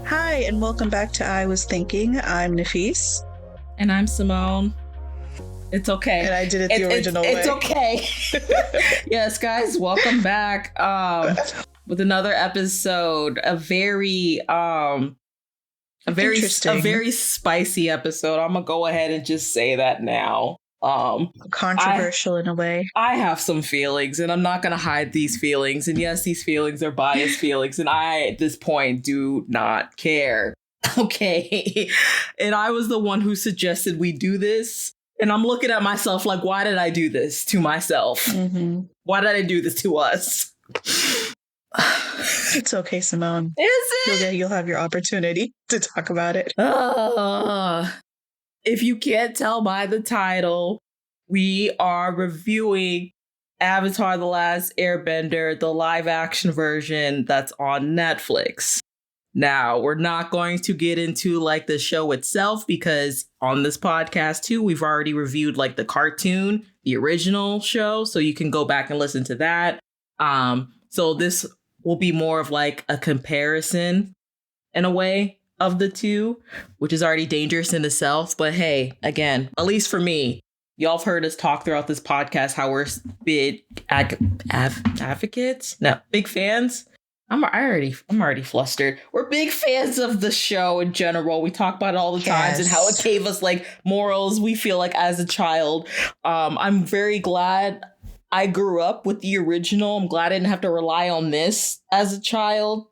Hi, and welcome back to I Was Thinking. I'm Nafis. And I'm Simone. It's okay. And I did it the original way. It's okay. Yes, guys, welcome back with another episode. A very spicy episode. I'm gonna go ahead and just say that now. Controversial in a way. I have some feelings, and I'm not gonna hide these feelings. And yes, these feelings are biased feelings, and I, at this point, do not care. Okay. And I was the one who suggested we do this. And I'm looking at myself like, why did I do this to myself? Mm-hmm. Why did I do this to us? It's okay, Simone. Is it? You'll have your opportunity to talk about it. If you can't tell by the title, we are reviewing Avatar: The Last Airbender, the live action version that's on Netflix. Now, we're not going to get into like the show itself because on this podcast too, we've already reviewed like the cartoon, the original show. So you can go back and listen to that. So this will be more of like a comparison in a way of the two, which is already dangerous in itself. But hey, again, at least for me, y'all have heard us talk throughout this podcast how we're big advocates, no, big fans. I'm already flustered. We're big fans of the show in general. We talk about it all the times and how it gave us like morals we feel like as a child. I'm very glad I grew up with the original. I'm glad I didn't have to rely on this as a child.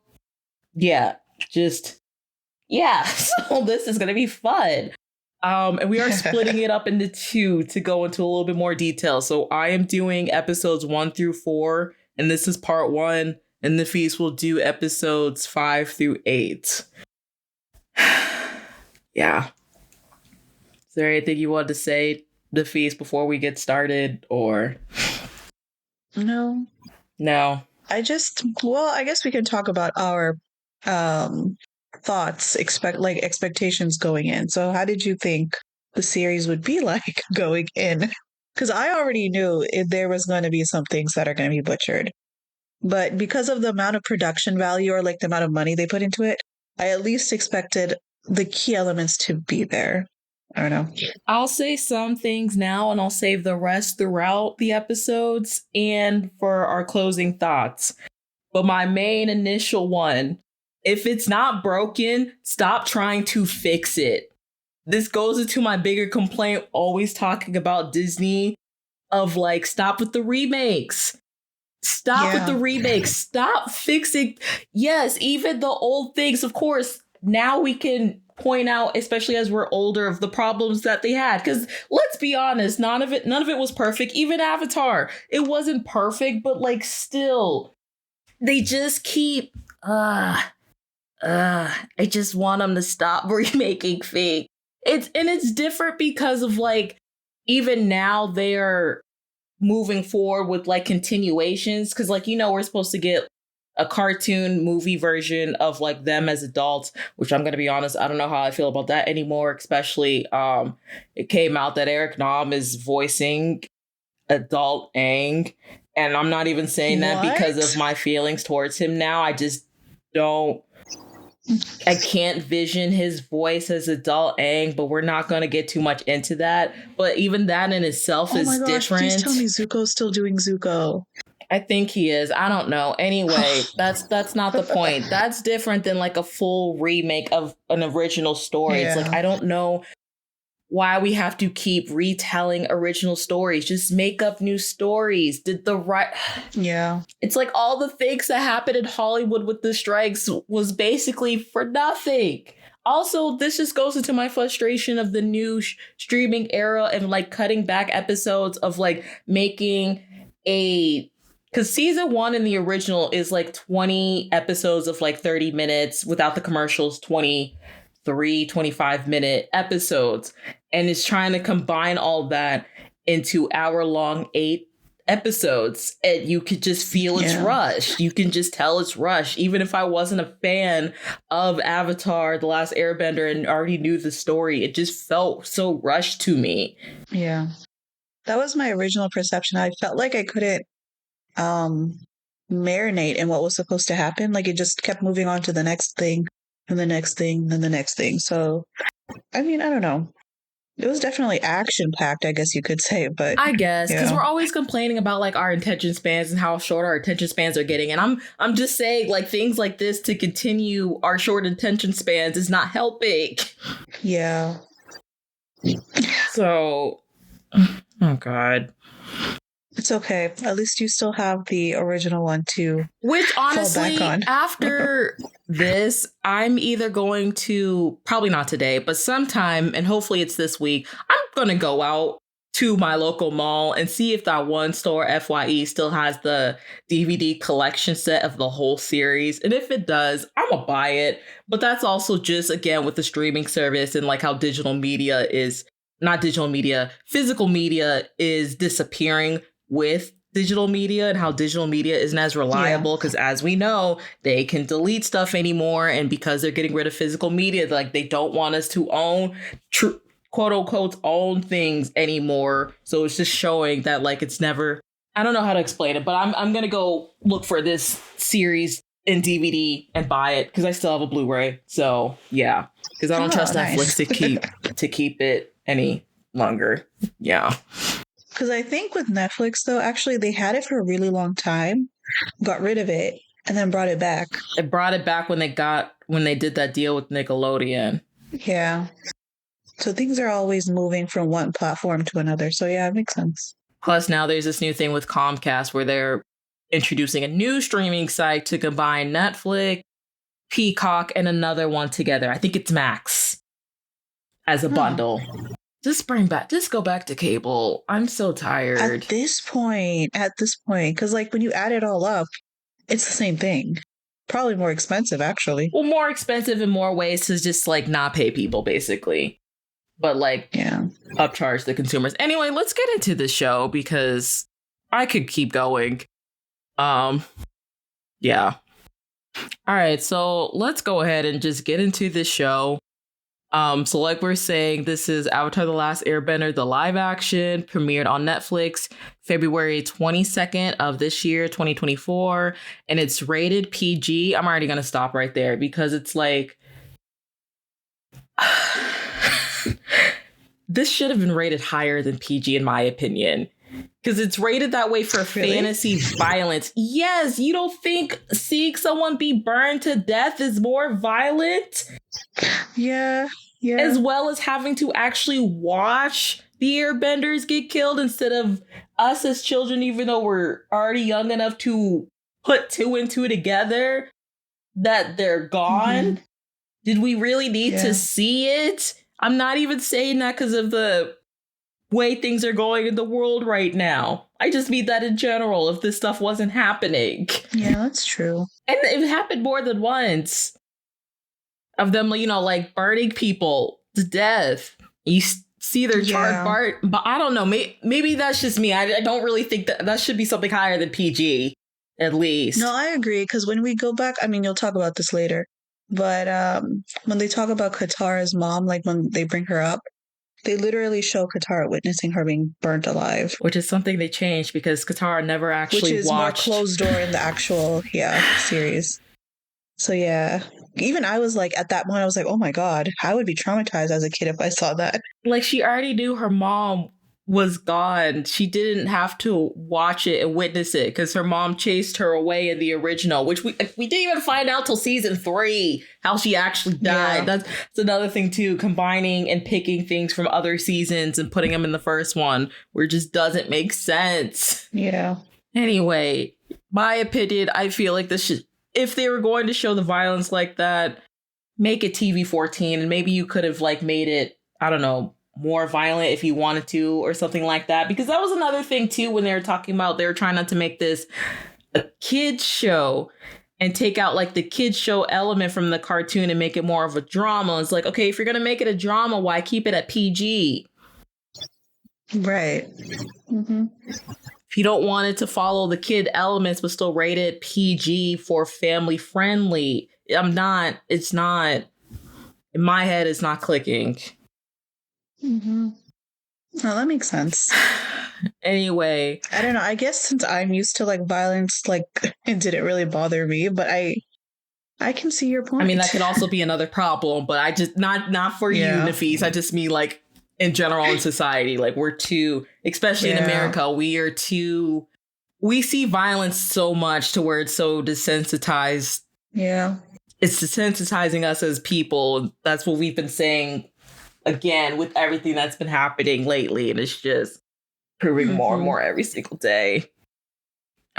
So this is gonna be fun. And we are splitting it up into two to go into a little bit more detail. So I am doing episodes 1 through 4, and this is part 1. And the feast will do episodes 5 through 8. Yeah. Is there anything you wanted to say, the feast, before we get started, or? No. I guess we can talk about our thoughts, expectations going in. So how did you think the series would be like going in? Because I already knew there was going to be some things that are going to be butchered. But because of the amount of production value or like the amount of money they put into it, I at least expected the key elements to be there. I don't know. I'll say some things now and I'll save the rest throughout the episodes and for our closing thoughts. But my main initial one, if it's not broken, stop trying to fix it. This goes into my bigger complaint, always talking about Disney, of like, stop with the remakes. Stop with the remakes. Stop fixing. Yes, even the old things. Of course, now we can point out, especially as we're older, of the problems that they had. Because let's be honest, none of it was perfect. Even Avatar, it wasn't perfect, but like still, they just keep. I just want them to stop remaking fake. It's different because of like even now they are moving forward with like continuations, because like, we're supposed to get a cartoon movie version of like them as adults, which I'm gonna be honest, I don't know how I feel about that anymore. Especially it came out that Eric Nam is voicing adult Aang, and I'm not even saying that because of my feelings towards him now. I can't vision his voice as adult Aang, but we're not going to get too much into that. But even that in itself is different. Please tell me Zuko's still doing Zuko. I think he is. I don't know. Anyway, that's not the point. That's different than like a full remake of an original story. Yeah. It's like, I don't know why we have to keep retelling original stories. Just make up new stories. Yeah. It's like all the things that happened in Hollywood with the strikes was basically for nothing. Also, this just goes into my frustration of the new streaming era and like cutting back episodes of like making because season 1 in the original is like 20 episodes of like 30 minutes without the commercials, 25-minute episodes, and is trying to combine all that into hour-long 8 episodes, and you could just feel it's rushed. You can just tell it's rushed. Even if I wasn't a fan of Avatar: The Last Airbender and already knew the story, it just felt so rushed to me. Yeah. That was my original perception. I felt like I couldn't marinate in what was supposed to happen. Like it just kept moving on to the next thing. and the next thing, and the next thing. So, I mean, I don't know. It was definitely action packed, I guess you could say, but I guess because yeah. we're always complaining about like our attention spans and how short our attention spans are getting, and I'm just saying like things like this to continue our short attention spans is not helping. Yeah. So, oh god. It's okay. At least you still have the original one to Which fall back honestly, on. after this, I'm either going to, probably not today, but sometime, and hopefully it's this week, I'm going to go out to my local mall and see if that one store, FYE, still has the DVD collection set of the whole series. And if it does, I'm going to buy it. But that's also just, again, with the streaming service and like how digital media is, not digital media, physical media is disappearing with digital media and how digital media isn't as reliable because as we know they can delete stuff anymore, and because they're getting rid of physical media, like they don't want us to own quote unquote own things anymore. So it's just showing that like it's never, I don't know how to explain it, but I'm gonna go look for this series in DVD and buy it because I still have a Blu-ray. So yeah, because I don't trust Netflix to keep it any longer. Yeah. Because I think with Netflix, though, actually, they had it for a really long time, got rid of it, and then brought it back. It brought it back when they did that deal with Nickelodeon. Yeah. So things are always moving from one platform to another. So yeah, it makes sense. Plus, now there's this new thing with Comcast where they're introducing a new streaming site to combine Netflix, Peacock, and another one together. I think it's Max as a bundle. Just go back to cable. I'm so tired. At this point, because like when you add it all up, it's the same thing. Probably more expensive, actually. Well, more expensive in more ways to just like not pay people, basically. But like, upcharge the consumers. Anyway, let's get into the show because I could keep going. Yeah. All right, so let's go ahead and just get into this show. So like we're saying, this is Avatar: The Last Airbender, the live action, premiered on Netflix February 22nd of this year, 2024, and it's rated PG. I'm already going to stop right there because it's like this should have been rated higher than PG in my opinion. Because it's rated that way for fantasy violence. Yes, you don't think seeing someone be burned to death is more violent? Yeah. As well as having to actually watch the airbenders get killed instead of us as children, even though we're already young enough to put two and two together that they're gone. Mm-hmm. Did we really need to see it? I'm not even saying that because of the way things are going in the world right now. I just mean that in general, if this stuff wasn't happening. Yeah, that's true. And it happened more than once. Of them, you know, like burning people to death. You see their charred part, but I don't know. Maybe that's just me. I don't really think that should be something higher than PG, at least. No, I agree. Because when we go back, I mean, you'll talk about this later, but when they talk about Katara's mom, like when they bring her up, they literally show Katara witnessing her being burnt alive. Which is something they changed because Katara never actually watched. Which is more closed door in the actual, series. So yeah. Even I was like, at that point, I was like, oh my God, I would be traumatized as a kid if I saw that. Like, she already knew her mom was gone. She didn't have to watch it and witness it because her mom chased her away in the original, which we didn't even find out till season 3 how she actually died. Yeah. That's another thing too, combining and picking things from other seasons and putting them in the first one where it just doesn't make sense. Yeah. Anyway, my opinion, I feel like this should, if they were going to show the violence like that, make it TV-14, and maybe you could have like made it, I don't know, more violent if you wanted to or something like that. Because that was another thing too when they were talking about, they were trying not to make this a kids show and take out like the kids show element from the cartoon and make it more of a drama. It's like, okay, if you're going to make it a drama, why keep it at PG? Right. Mm-hmm. If you don't want it to follow the kid elements, but still rate it PG for family friendly, it's not, in my head, it's not clicking. Mm-hmm. Oh, that makes sense. Anyway. I don't know. I guess since I'm used to like violence, like it didn't really bother me, but I can see your I mean, point. that could also be another problem, but I just not for you, Yeah. Nafis. I just mean like in general in society, like we're too, especially in Yeah. America, we see violence so much to where it's so desensitized. Yeah. It's desensitizing us as people. That's what we've been saying again with everything that's been happening lately. And it's just proving more and Mhm. more every single day.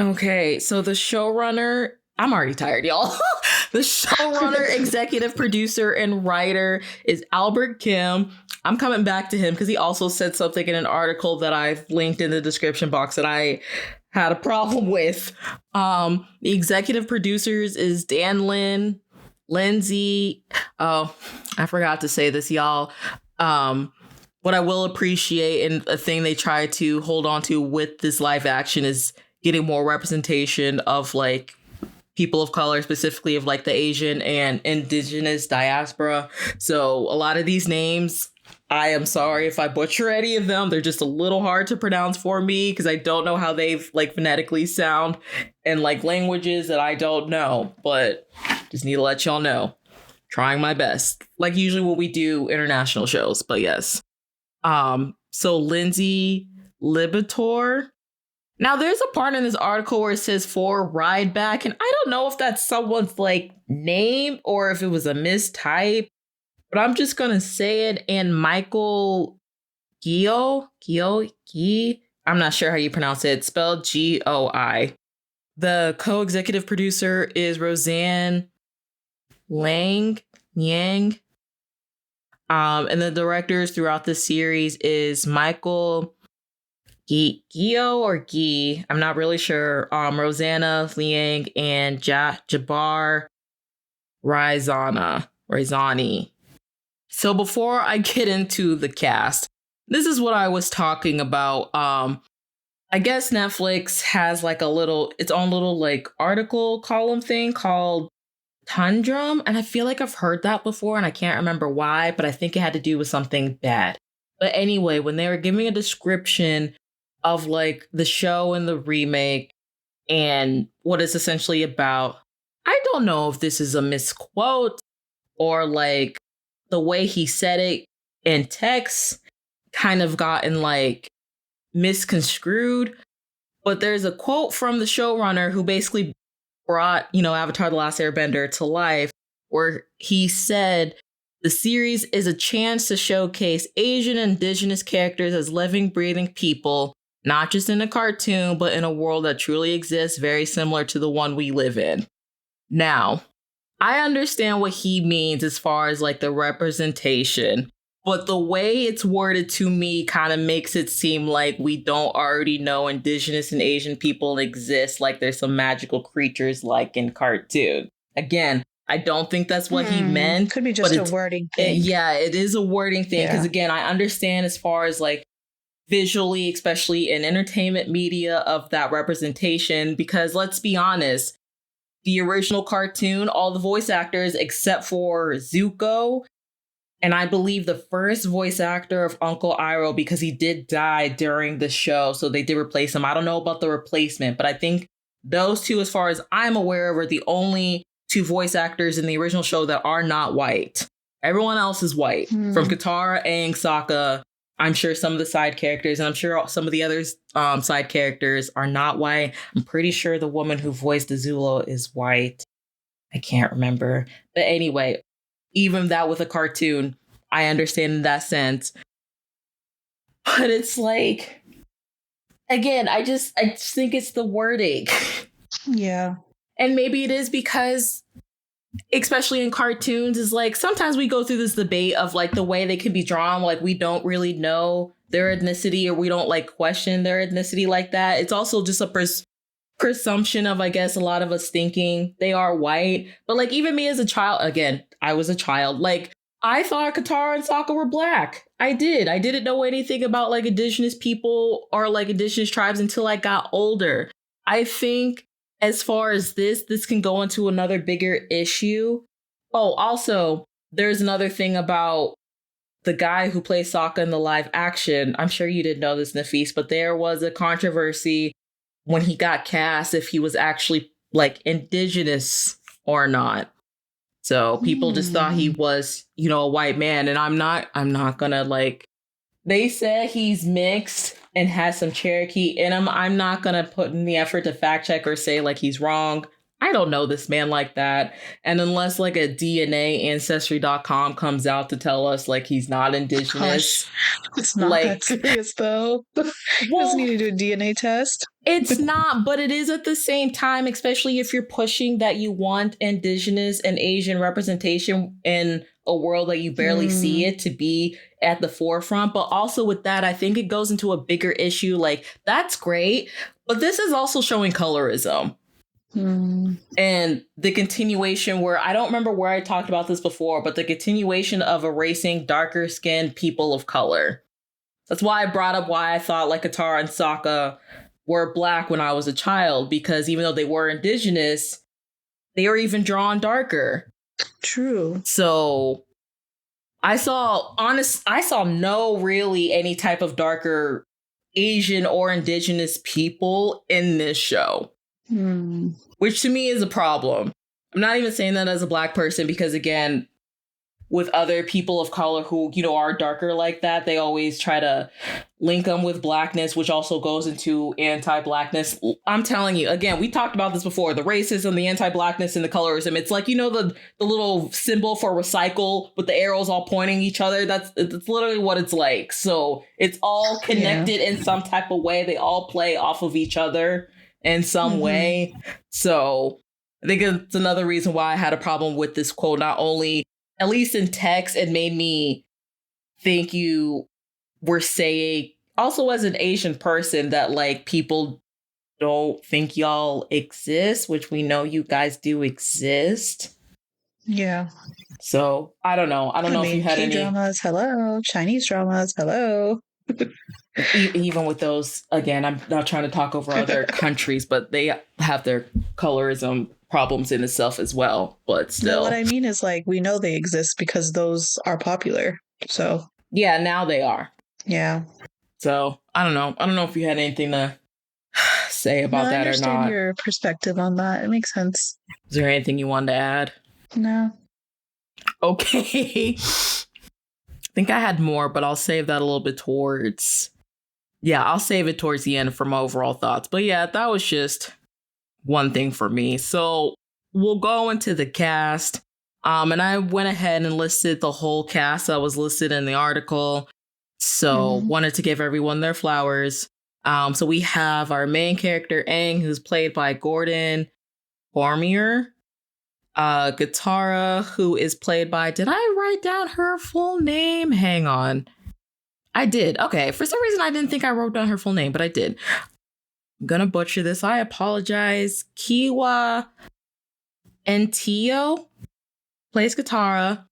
Okay, so the showrunner, I'm already tired, y'all. The showrunner, executive producer, and writer is Albert Kim. I'm coming back to him because he also said something in an article that I've linked in the description box that I had a problem with. The executive producers is Dan Lindsay. Oh, I forgot to say this, y'all. What I will appreciate and a thing they try to hold on to with this live action is getting more representation of like people of color, specifically of like the Asian and indigenous diaspora. So a lot of these names, I am sorry if I butcher any of them. They're just a little hard to pronounce for me because I don't know how they like phonetically sound in like languages that I don't know, but just need to let y'all know. Trying my best. Like usually when we do international shows, but yes. So Lindsay Libator. Now there's a part in this article where it says for ride back, and I don't know if that's someone's like name or if it was a mistype, but I'm just gonna say it. And Michael Gui, I'm not sure how you pronounce it. It's spelled Goi. The co-executive producer is Roseanne Yang. And the directors throughout the series is Michael Gio or Guy. I'm not really sure. Rosanna Liang and Jabbar Raizani. So before I get into the cast, this is what I was talking about. I guess Netflix has like its own little like article column thing called Tundrum, and I feel like I've heard that before and I can't remember why, but I think it had to do with something bad. But anyway, when they were giving a description of like the show and the remake and what it's essentially about, I don't know if this is a misquote or like the way he said it in text kind of gotten like misconstrued. But there's a quote from the showrunner who basically brought, Avatar: The Last Airbender to life, where he said, the series is a chance to showcase Asian and indigenous characters as living, breathing people, not just in a cartoon, but in a world that truly exists, very similar to the one we live in. Now, I understand what he means as far as like the representation, but the way it's worded to me kind of makes it seem like we don't already know indigenous and Asian people exist, like there's some magical creatures like in cartoon. Again, I don't think that's what he meant. Could be but just a wording thing. It is a wording thing because again, I understand as far as like visually, especially in entertainment media, of that representation, because let's be honest, the original cartoon, all the voice actors except for Zuko, and I believe the first voice actor of Uncle Iroh, because he did die during the show, so they did replace him. I don't know about the replacement, but I think those two, as far as I'm aware of, are the only two voice actors in the original show that are not white. Everyone else is white. From Katara, Aang, Sokka, I'm sure some of the side characters, and I'm sure some of the other side characters are not white. I'm pretty sure the woman who voiced Azula is white. I can't remember. But anyway, even that with a cartoon, I understand in that sense. But it's like, again, I just think it's the wording. Yeah. And maybe it is because, especially in cartoons, is like sometimes we go through this debate of like the way they can be drawn, like we don't really know their ethnicity or we don't like question their ethnicity like that. It's also just a presumption of, I guess, a lot of us thinking they are white. But like even me as a child, again, I was a child, like I thought Katara and Sokka were black. I didn't know anything about like indigenous people or like indigenous tribes until I got older. I think as far as this can go into another bigger issue. Oh, also, there's another thing about the guy who plays Sokka in the live action. I'm sure you didn't know this, Nafis, but there was a controversy when he got cast if he was actually like indigenous or not. So people just thought he Hmm. was, a white man. And I'm not gonna like, they said he's mixed and has some Cherokee in him. I'm not gonna put in the effort to fact check or say like he's wrong. I don't know this man like that. And unless like a DNA ancestry.com comes out to tell us like he's not indigenous, Gosh, it's not that like, serious though. Doesn't well, need to do a DNA test. it's not, but it is at the same time, especially if you're pushing that you want indigenous and Asian representation in a world that you barely see Mm, it to be at the forefront. But also with that, I think it goes into a bigger issue. Like, that's great, but this is also showing colorism. mm, And the continuation where I don't remember where I talked about this before, but the continuation of erasing darker skinned people of color. That's why I brought up why I thought like Katara and Sokka were black when I was a child, because even though they were indigenous, they were even drawn darker. true. So I saw no really any type of darker Asian or indigenous people in this show, Mm, which to me is a problem. I'm not even saying that as a black person because again, with other people of color who, are darker like that, they always try to link them with blackness, which also goes into anti-blackness. I'm telling you, again, we talked about this before, the racism, the anti-blackness, and the colorism. It's like, the little symbol for recycle with the arrows all pointing each other. It's literally what it's like. So it's all yeah. connected in some type of way. They all play off of each other in some Hmm. way. So I think it's another reason why I had a problem with this quote. Not only, at least in text, it made me think you were saying, also as an Asian person, that like people don't think y'all exist, which we know you guys do exist. Yeah. So I don't know. I don't I know if you mean, had K any, dramas, hello. Chinese dramas, hello. even with those, again, I'm not trying to talk over other countries, but they have their colorism problems in itself as well. But No, what still, I mean is like we know they exist because those are popular. So, yeah, now they are. yeah. So I don't know. I don't know if you had anything to say No, about I that or understand not. your perspective on that. It makes sense. Is there anything you wanted to add? No. Okay. I think I had more, but I'll save that a little bit towards. Yeah, I'll save it towards the end for my overall thoughts. But yeah, that was just one thing for me. So we'll go into the cast. And I went ahead and listed the whole cast that was listed in the article. So Hmm. wanted to give everyone their flowers. So we have our main character, Aang, who's played by Gordon Cormier. Katara, who is played by, did I write down her full name? Hang on. I did. Okay. For some reason, I didn't think I wrote down her full name, but I did. I'm going to butcher this. I apologize. Kiwa Ntio plays Katara.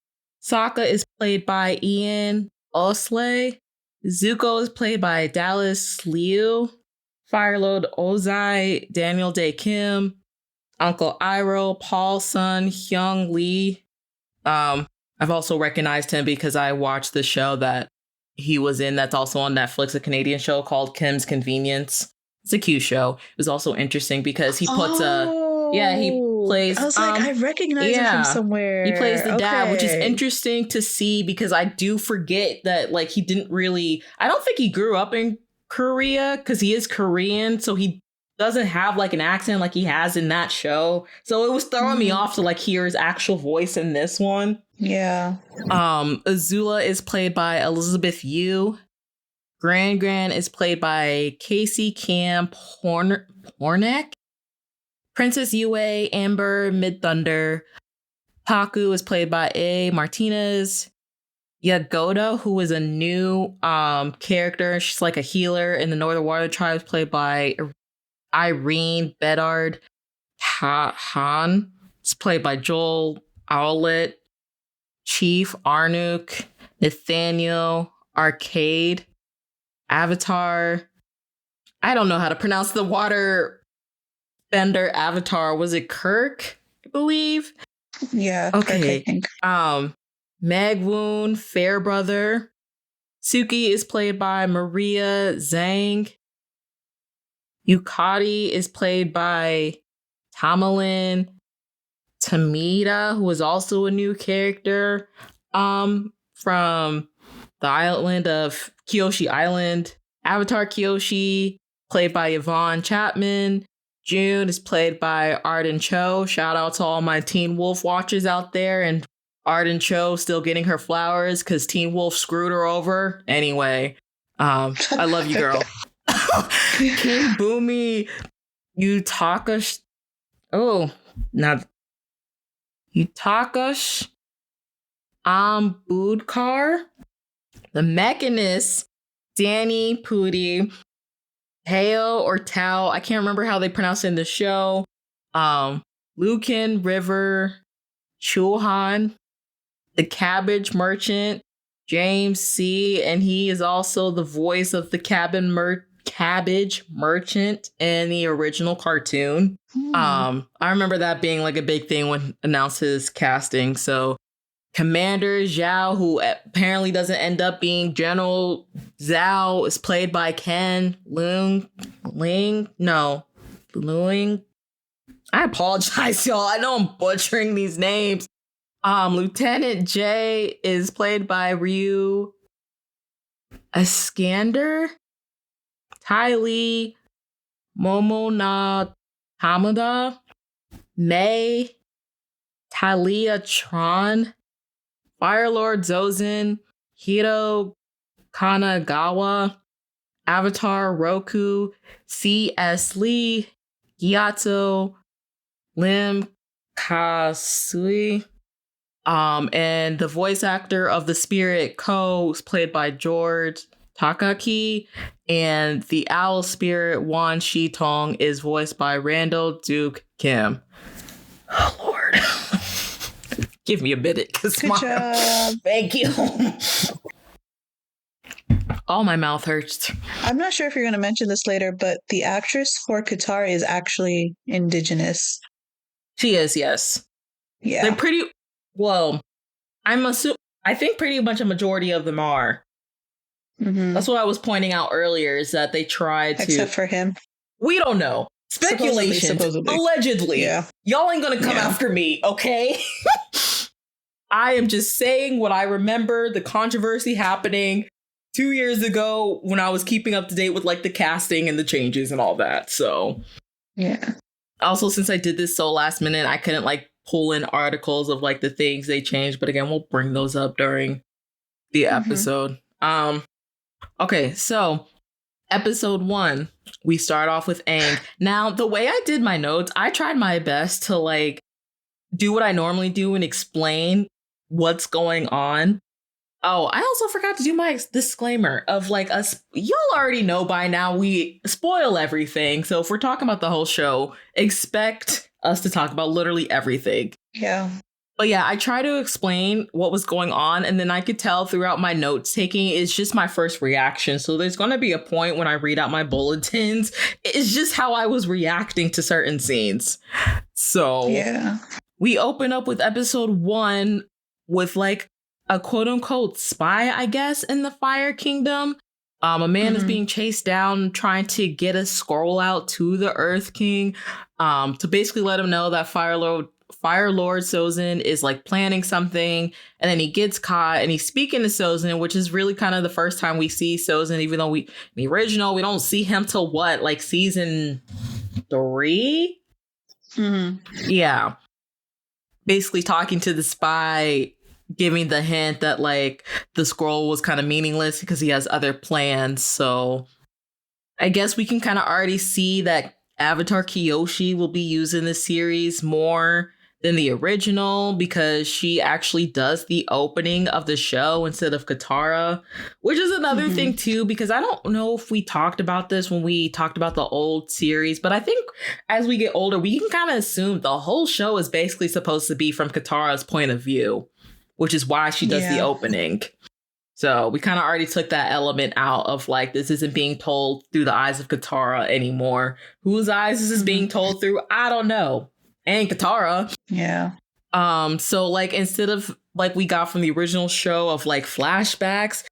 Sokka is played by Ian Osley. Zuko is played by Dallas Liu. Firelord Ozai, Daniel Day Kim. Uncle Iroh, Paul Sun, Hyung Lee. I've also recognized him because I watched the show that he was in that's also on Netflix, a Canadian show called Kim's Convenience. It's a cute show. It was also interesting because he puts he Oh, I plays was like, I recognize it from yeah. He plays somewhere. the dad, which is Okay. interesting to see because I do forget that like he didn't really, I don't think he grew up in Korea because he is Korean, so he doesn't have like an accent like he has in that show. So it was throwing me Mhm. off to like hear his actual voice in this one. Yeah. Azula is played by Elizabeth Yu. Gran is played by Casey Camp Hornack. Princess Yue Amber Mid Thunder. Paku is played by A. Martinez. Yagoda, who is a new character. She's like a healer in the Northern Water Tribes, played by Irene Bedard Han. It's played by Joel Owlett. Chief Arnuk. Nathaniel Arcade. Avatar. I don't know how to pronounce the water bender avatar. Was it Kirk? I believe. Yeah. Kirk, I Okay. think. Magwoon Fairbrother. Suki is played by Maria Zhang. Yukati is played by Tamalin Tamita, who is also a new character from the island of Kyoshi Island. Avatar Kyoshi, played by Yvonne Chapman. June is played by Arden Cho. Shout out to all my Teen Wolf watchers out there. And Arden Cho still getting her flowers because Teen Wolf screwed her over. Anyway, I love you, girl. King Boomy Utaka. Oh, not Utakash Ambudkar. The Mechanist, Danny Pudi, Heo or Tao. I can't remember how they pronounce it in the show. Lucan River Chulhan, the Cabbage Merchant, James C. And he is also the voice of the Cabbage Merchant in the original cartoon. I remember that being like a big thing when announced his casting. So Commander Zhao, who apparently doesn't end up being General Zhao, is played by Ken Luing. I apologize, y'all. I know I'm butchering these names. Lieutenant J is played by Ryu Iskander. Ty Lee, Momo Hamada, May, Talia Tron, Firelord Zozen, Hiro Kanagawa, Avatar Roku, C.S. Lee, Gyato, Lim Kasui, and the voice actor of the Spirit Ko is played by George Takaki, and the Owl Spirit Wan Shi Tong is voiced by Randall Duke Kim. Oh, Lord. Give me a minute. Good job. Thank you. Oh, my mouth hurts. I'm not sure if you're going to mention this later, but the actress for Katara is actually indigenous. She is, yes. Yeah. They're pretty, well, I think pretty much a majority of them are. Mm-hmm. That's what I was pointing out earlier, is that they tried to... Except for him. We don't know. Speculation. Supposedly. Allegedly. Yeah. Y'all ain't gonna come after me, okay? I am just saying what I remember, the controversy happening 2 years ago when I was keeping up to date with like the casting and the changes and all that. So yeah. Also, since I did this so last minute, I couldn't like pull in articles of like the things they changed. But again, we'll bring those up during the episode. Okay, so episode 1, we start off with Aang. Now, the way I did my notes, I tried my best to like do what I normally do and explain what's going on. Oh, I also forgot to do my disclaimer of like us. You'll already know by now we spoil everything. So if we're talking about the whole show, expect us to talk about literally everything. Yeah. But yeah, I try to explain what was going on, and then I could tell throughout my notes taking, it's just my first reaction. So there's going to be a point when I read out my bulletins. It's just how I was reacting to certain scenes. So yeah, we open up with episode 1 with like a quote unquote spy, I guess, in the Fire Kingdom. A man is being chased down, trying to get a scroll out to the Earth King, to basically let him know that Fire Lord Sozin is like planning something, and then he gets caught and he's speaking to Sozin, which is really kind of the first time we see Sozin, even though in the original we don't see him till what, like season 3? Yeah. Basically talking to the spy, giving the hint that like the scroll was kind of meaningless because he has other plans. So I guess we can kind of already see that Avatar Kyoshi will be used in the series more than the original, because she actually does the opening of the show instead of Katara, which is another thing too, because I don't know if we talked about this when we talked about the old series, but I think as we get older, we can kind of assume the whole show is basically supposed to be from Katara's point of view, which is why she does the opening. So we kind of already took that element out of like, this isn't being told through the eyes of Katara anymore. Whose eyes is this being told through? I don't know. And Katara. Yeah. So like, instead of like we got from the original show of like flashbacks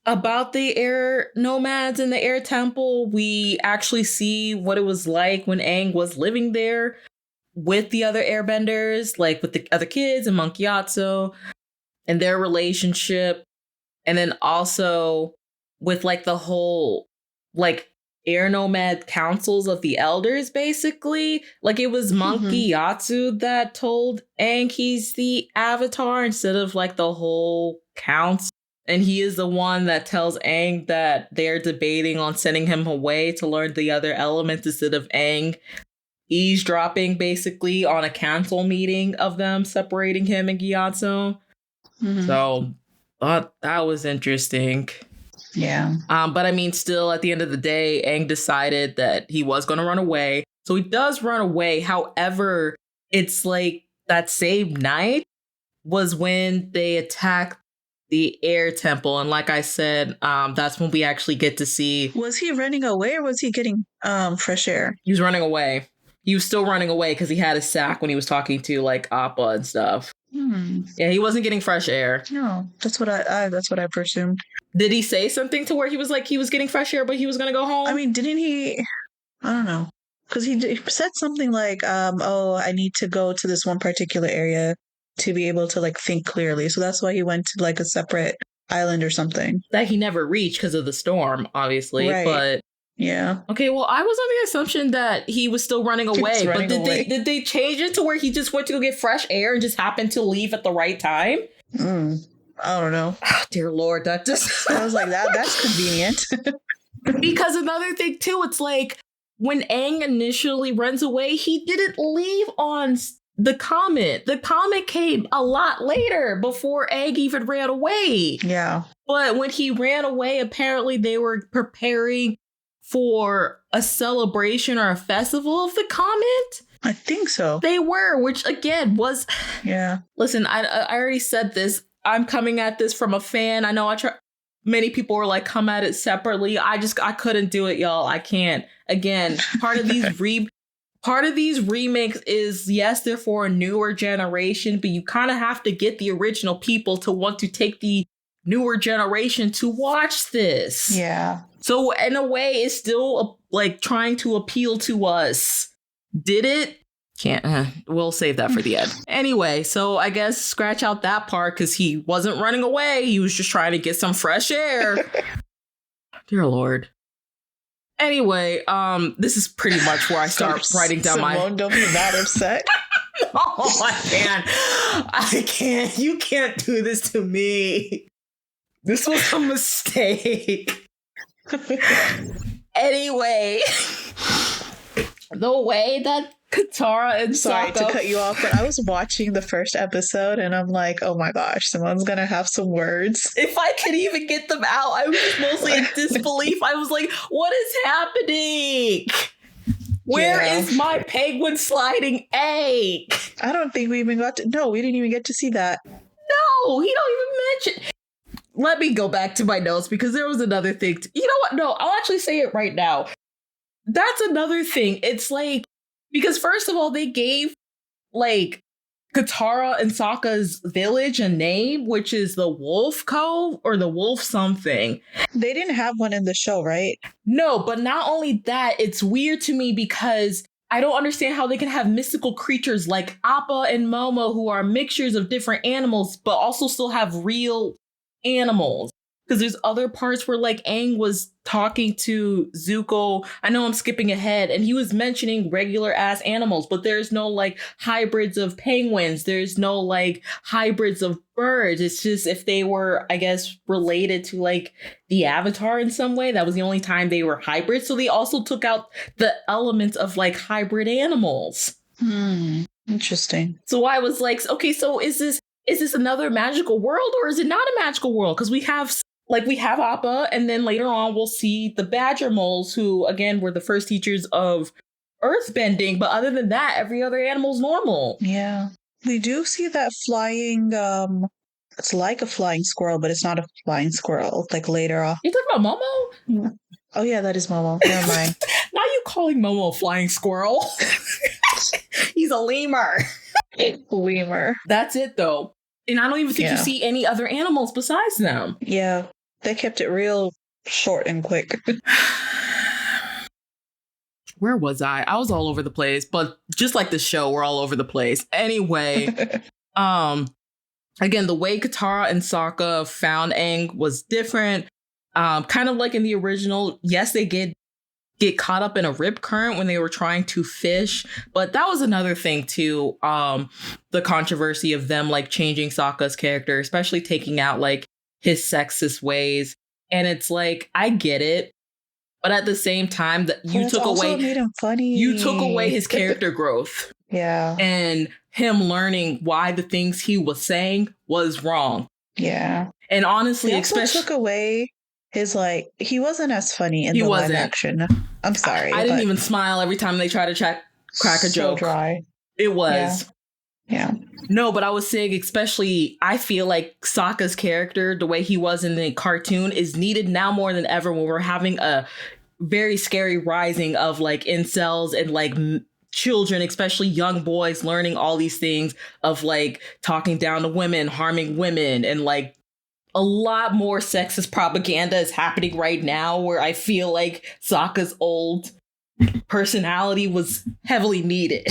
about the air nomads in the air temple, we actually see what it was like when Aang was living there. with the other airbenders, like with the other kids and Monkey Yatso and their relationship. And then also with like the whole like air nomad councils of the elders, basically. Like it was Monkey Yatsu that told Aang he's the avatar instead of like the whole council. And he is the one that tells Aang that they're debating on sending him away to learn the other elements instead of Aang eavesdropping basically on a council meeting of them separating him and Gyatso. So that was interesting. Yeah. But I mean, still at the end of the day, Aang decided that he was going to run away. So he does run away. However, it's like that same night was when they attacked the air temple. And like I said, that's when we actually get to see. Was he running away or was he getting fresh air? He was running away. He was still running away because he had his sack when he was talking to like Appa and stuff. Yeah, he wasn't getting fresh air. No, that's what I presumed. Did he say something to where he was like he was getting fresh air, but he was going to go home? I mean, didn't he? I don't know. Because he said something like, oh, I need to go to this one particular area to be able to like think clearly. So that's why he went to like a separate island or something. That he never reached because of the storm, obviously. Right. But yeah. Okay, well, I was under the assumption that he was still running away. But did they change it to where he just went to go get fresh air and just happened to leave at the right time? I don't know. Oh, dear Lord, that just... I was like, that's convenient. Because another thing, too, it's like when Aang initially runs away, he didn't leave on the comet. The comet came a lot later before Aang even ran away. Yeah. But when he ran away, apparently they were preparing for a celebration or a festival of the comet. I think so. They were, which again was... Yeah. Listen, I already said this. I'm coming at this from a fan. I know many people were like, come at it separately. I couldn't do it, y'all. I can't. Again, part of these remakes is, yes, they're for a newer generation, but you kind of have to get the original people to want to take the newer generation to watch this. Yeah. So in a way, it's still like trying to appeal to us. Did it? Can't. We'll save that for the end. Anyway, so I guess scratch out that part because he wasn't running away. He was just trying to get some fresh air. Dear Lord. Anyway, this is pretty much where I start writing down Simone, don't be that upset. No, I can't. You can't do this to me. This was a mistake. Anyway, the way that Katara and Sorry Sokka... to cut you off, but I was watching the first episode and I'm like, oh my gosh, Simone's gonna have some words. If I could even get them out, I was just mostly in disbelief. I was like, what is happening? Where is my penguin sliding egg? I don't think we even got to... No, we didn't even get to see that. No, he don't even mention... Let me go back to my notes because there was another thing. You know what? No, I'll actually say it right now. That's another thing. It's like, because first of all, they gave like Katara and Sokka's village a name, which is the Wolf Cove or the Wolf something. They didn't have one in the show, right? No, but not only that, it's weird to me because I don't understand how they can have mystical creatures like Appa and Momo who are mixtures of different animals, but also still have real animals. Because there's other parts where like Aang was talking to Zuko. I know I'm skipping ahead, and he was mentioning regular ass animals, but there's no like hybrids of penguins. There's no like hybrids of birds. It's just if they were, I guess, related to like the Avatar in some way. That was the only time they were hybrids. So they also took out the elements of like hybrid animals. Interesting. So I was like, okay, so is this another magical world or is it not a magical world? Because we have Appa, and then later on we'll see the Badger Moles, who again were the first teachers of earthbending. But other than that, every other animal's normal. Yeah, we do see that flying. It's like a flying squirrel, but it's not a flying squirrel. Like later on. You talking about Momo? Yeah. Oh yeah, that is Momo. Never mind. Now you calling Momo a flying squirrel? He's a lemur. Lemur. That's it though. And I don't even think you see any other animals besides them. Yeah, they kept it real short and quick. where was I? I was all over the place, but just like the show, we're all over the place. Anyway, again, the way Katara and Sokka found Aang was different. Kind of like in the original, yes, they get caught up in a rip current when they were trying to fish, but that was another thing too. The controversy of them like changing Sokka's character, especially taking out like his sexist ways. And it's like, I get it. But at the same time, that you took away made him funny. You took away his character growth. Yeah. And him learning why the things he was saying was wrong. Yeah. And honestly, they also took away his like he wasn't as funny in the live action. I'm sorry. I didn't even smile every time they tried to crack a joke. Dry. It was. Yeah. No, but I was saying, especially, I feel like Sokka's character, the way he was in the cartoon, is needed now more than ever when we're having a very scary rising of like incels and like children, especially young boys, learning all these things of like talking down to women, harming women, and like a lot more sexist propaganda is happening right now where I feel like Sokka's old personality was heavily needed.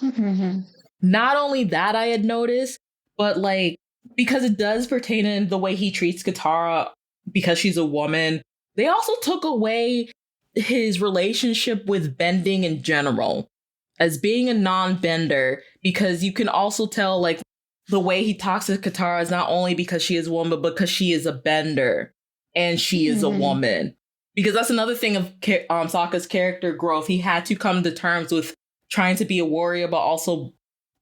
Mm-hmm. Not only that I had noticed, but like, because it does pertain in the way he treats Katara because she's a woman, they also took away his relationship with bending in general as being a non-bender, because you can also tell like the way he talks to Katara is not only because she is a woman, but because she is a bender and she is a woman. Because that's another thing of Sokka's character growth. He had to come to terms with trying to be a warrior, but also,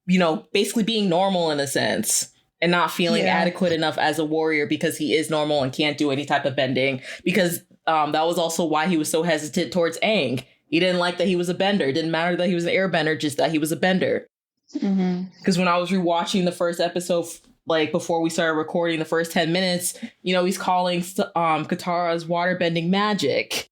you know, basically being normal in a sense and not feeling adequate enough as a warrior because he is normal and can't do any type of bending. Because that was also why he was so hesitant towards Aang. He didn't like that he was a bender. It didn't matter that he was an airbender, just that he was a bender. Because when I was rewatching the first episode, like before we started recording the first 10 minutes, you know, he's calling Katara's waterbending magic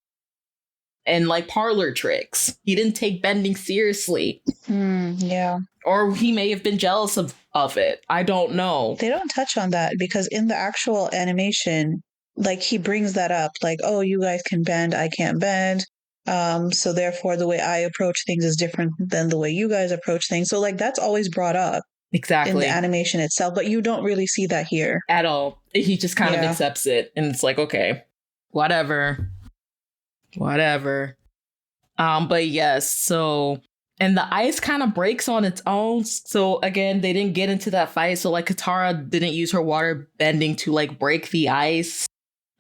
and like parlor tricks. He didn't take bending seriously. Yeah. Or he may have been jealous of it. I don't know. They don't touch on that because in the actual animation, like he brings that up, like, oh, you guys can bend, I can't bend. So therefore the way I approach things is different than the way you guys approach things. So like that's always brought up. Exactly. In the animation itself, but you don't really see that here. At all. He just kind of accepts it. And it's like, okay, whatever. But yes, so, and the ice kind of breaks on its own. So again, they didn't get into that fight. So like Katara didn't use her water bending to like break the ice.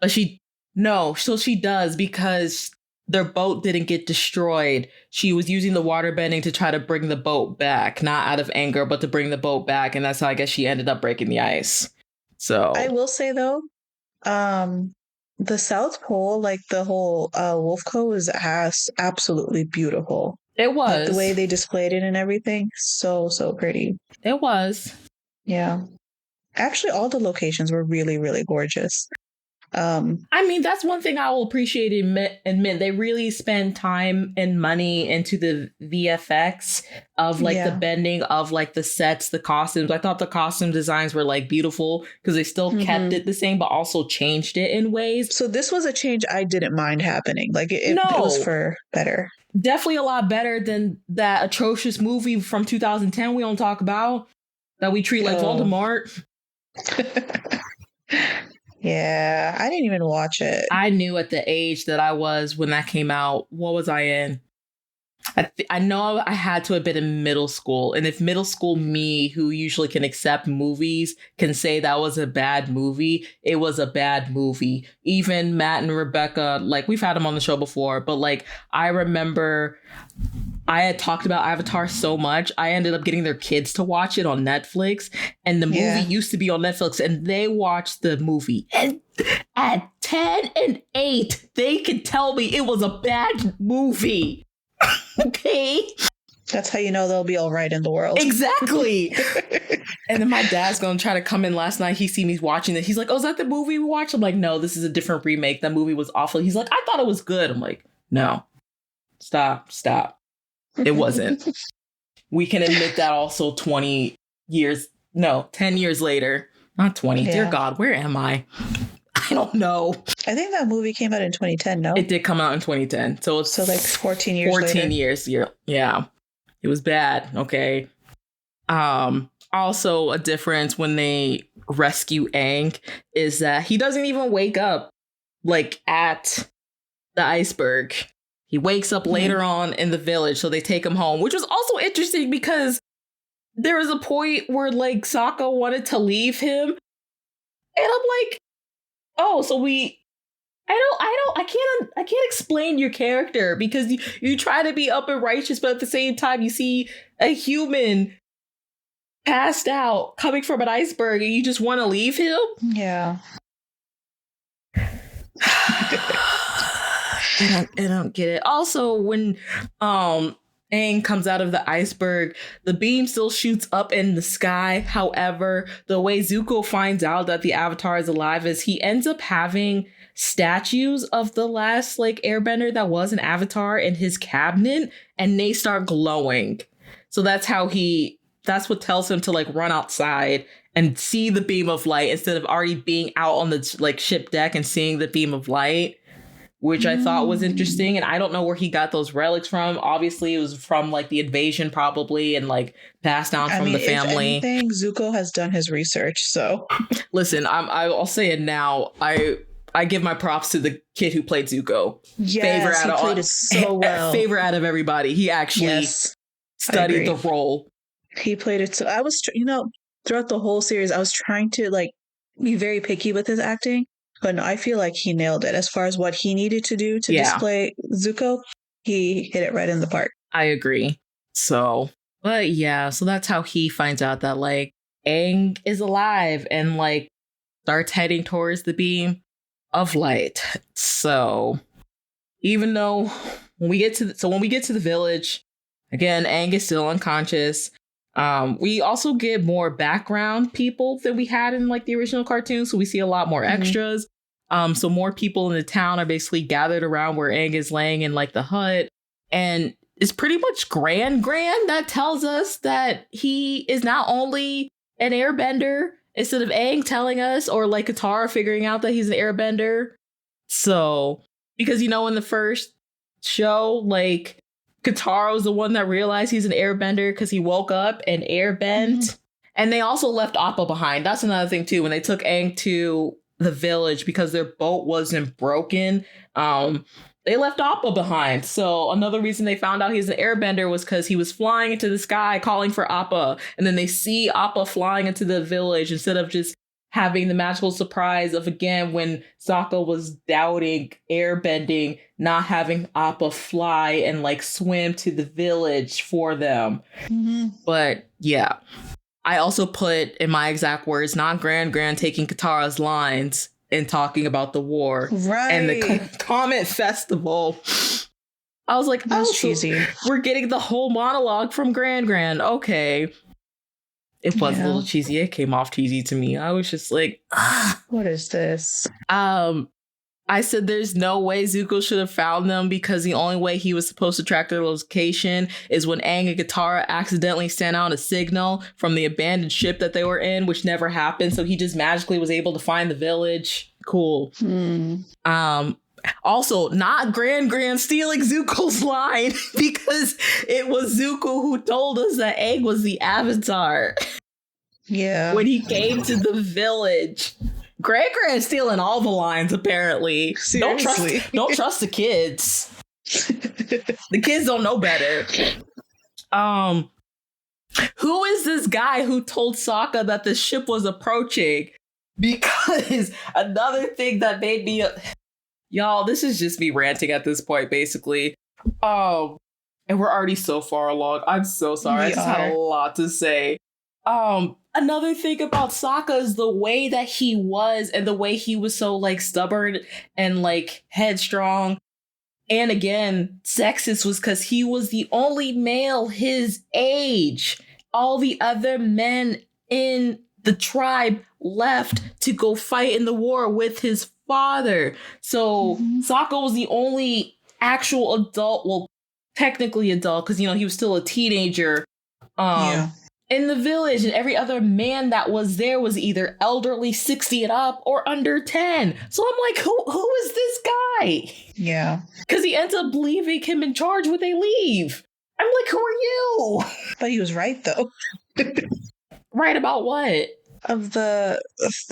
But she does, because their boat didn't get destroyed. She was using the water bending to try to bring the boat back, not out of anger, but to bring the boat back. And that's how I guess she ended up breaking the ice. So I will say though, the South Pole, like the whole Wolf Cove, is absolutely beautiful. It was. Like the way they displayed it and everything. So pretty. It was. Yeah. Actually, all the locations were really, really gorgeous. I mean, that's one thing I will appreciate admit. They really spend time and money into the VFX of like the bending of like the sets, the costumes. I thought the costume designs were like beautiful because they still kept it the same, but also changed it in ways. So this was a change I didn't mind happening. Like it was for better. Definitely a lot better than that atrocious movie from 2010 we don't talk about that we treat like Voldemort. Yeah, I didn't even watch it. I knew at the age that I was when that came out. What was I in? I know I had to have been in middle school. And if middle school me, who usually can accept movies, can say that was a bad movie, it was a bad movie. Even Matt and Rebecca, like we've had them on the show before, but like I remember I had talked about Avatar so much, I ended up getting their kids to watch it on Netflix. And the movie used to be on Netflix and they watched the movie. And at 10 and 8, they could tell me it was a bad movie. Okay. That's how you know they'll be all right in the world. Exactly. And then my dad's going to try to come in last night. He see me watching it. He's like, oh, is that the movie we watched? I'm like, no, this is a different remake. That movie was awful. He's like, I thought it was good. I'm like, no, stop. It wasn't. We can admit that also 10 years later. Not 20. Yeah. Dear God, where am I? don't know. I think that movie came out in 2010, no? It did come out in 2010. So it's like 14 years 14 later. years. Yeah. It was bad. Okay. Also a difference when they rescue Aang is that he doesn't even wake up like at the iceberg. He wakes up later on in the village, so they take him home, which was also interesting because there was a point where like Sokka wanted to leave him, and I'm like, oh, so I can't explain your character because you try to be up and righteous, but at the same time you see a human passed out coming from an iceberg and you just want to leave him? Yeah. I don't get it. Also, when Aang comes out of the iceberg, the beam still shoots up in the sky. However, the way Zuko finds out that the Avatar is alive is he ends up having statues of the last like airbender that was an Avatar in his cabinet, and they start glowing. So that's what tells him to like run outside and see the beam of light instead of already being out on the like ship deck and seeing the beam of light, which I thought was interesting. And I don't know where he got those relics from. Obviously, it was from like the invasion probably and like passed down from the family. If anything, Zuko has done his research, so. Listen, I'll say it now. I give my props to the kid who played Zuko. Yes, he played it so well. Favorite out of everybody. He actually studied the role. He played it so. I was, throughout the whole series, I was trying to like be very picky with his acting. But no, I feel like he nailed it. As far as what he needed to do to display Zuko, he hit it right in the park. I agree. So that's how he finds out that like Aang is alive and like starts heading towards the beam of light. So even though when we get to the village, again, Aang is still unconscious. We also get more background people than we had in like the original cartoon. So we see a lot more extras. So more people in the town are basically gathered around where Aang is laying in like the hut. And it's pretty much Gran that tells us that he is not only an airbender instead of Aang telling us, or like Katara figuring out that he's an airbender. So, because in the first show, like Katara was the one that realized he's an airbender because he woke up and airbent. And they also left Appa behind. That's another thing too. When they took Aang to the village because their boat wasn't broken, they left Appa behind. So another reason they found out he's an airbender was because he was flying into the sky calling for Appa. And then they see Appa flying into the village instead of just having the magical surprise of, again, when Sokka was doubting airbending, not having Appa fly and like swim to the village for them. But yeah, I also put in my exact words, not Gran taking Katara's lines and talking about the war and the Comet Festival. I was like, that's cheesy. We're getting the whole monologue from Gran. Okay. It was a little cheesy. It came off cheesy to me. I was just like, what is this? I said there's no way Zuko should have found them because the only way he was supposed to track their location is when Aang and Katara accidentally sent out a signal from the abandoned ship that they were in, which never happened. So he just magically was able to find the village. Cool. Also, not Gran stealing Zuko's line because it was Zuko who told us that Aang was the Avatar. Yeah. When he came to the village. Gran stealing all the lines, apparently. Seriously. Don't trust the kids. The kids don't know better. Who is this guy who told Sokka that the ship was approaching? Because another thing that made me... Y'all, this is just me ranting at this point, basically. And we're already so far along. I'm so sorry. I just had a lot to say. Another thing about Sokka is the way that he was and the way he was so like stubborn and like headstrong. And again, sexist was because he was the only male his age. All the other men in the tribe left to go fight in the war with his father. So Sokka was the only actual adult, well, technically adult, because he was still a teenager. in the village, and every other man that was there was either elderly, 60 and up, or under 10. So I'm like, who is this guy? Yeah. Because he ends up leaving him in charge when they leave. I'm like, who are you? But he was right, though. Right about what? Of the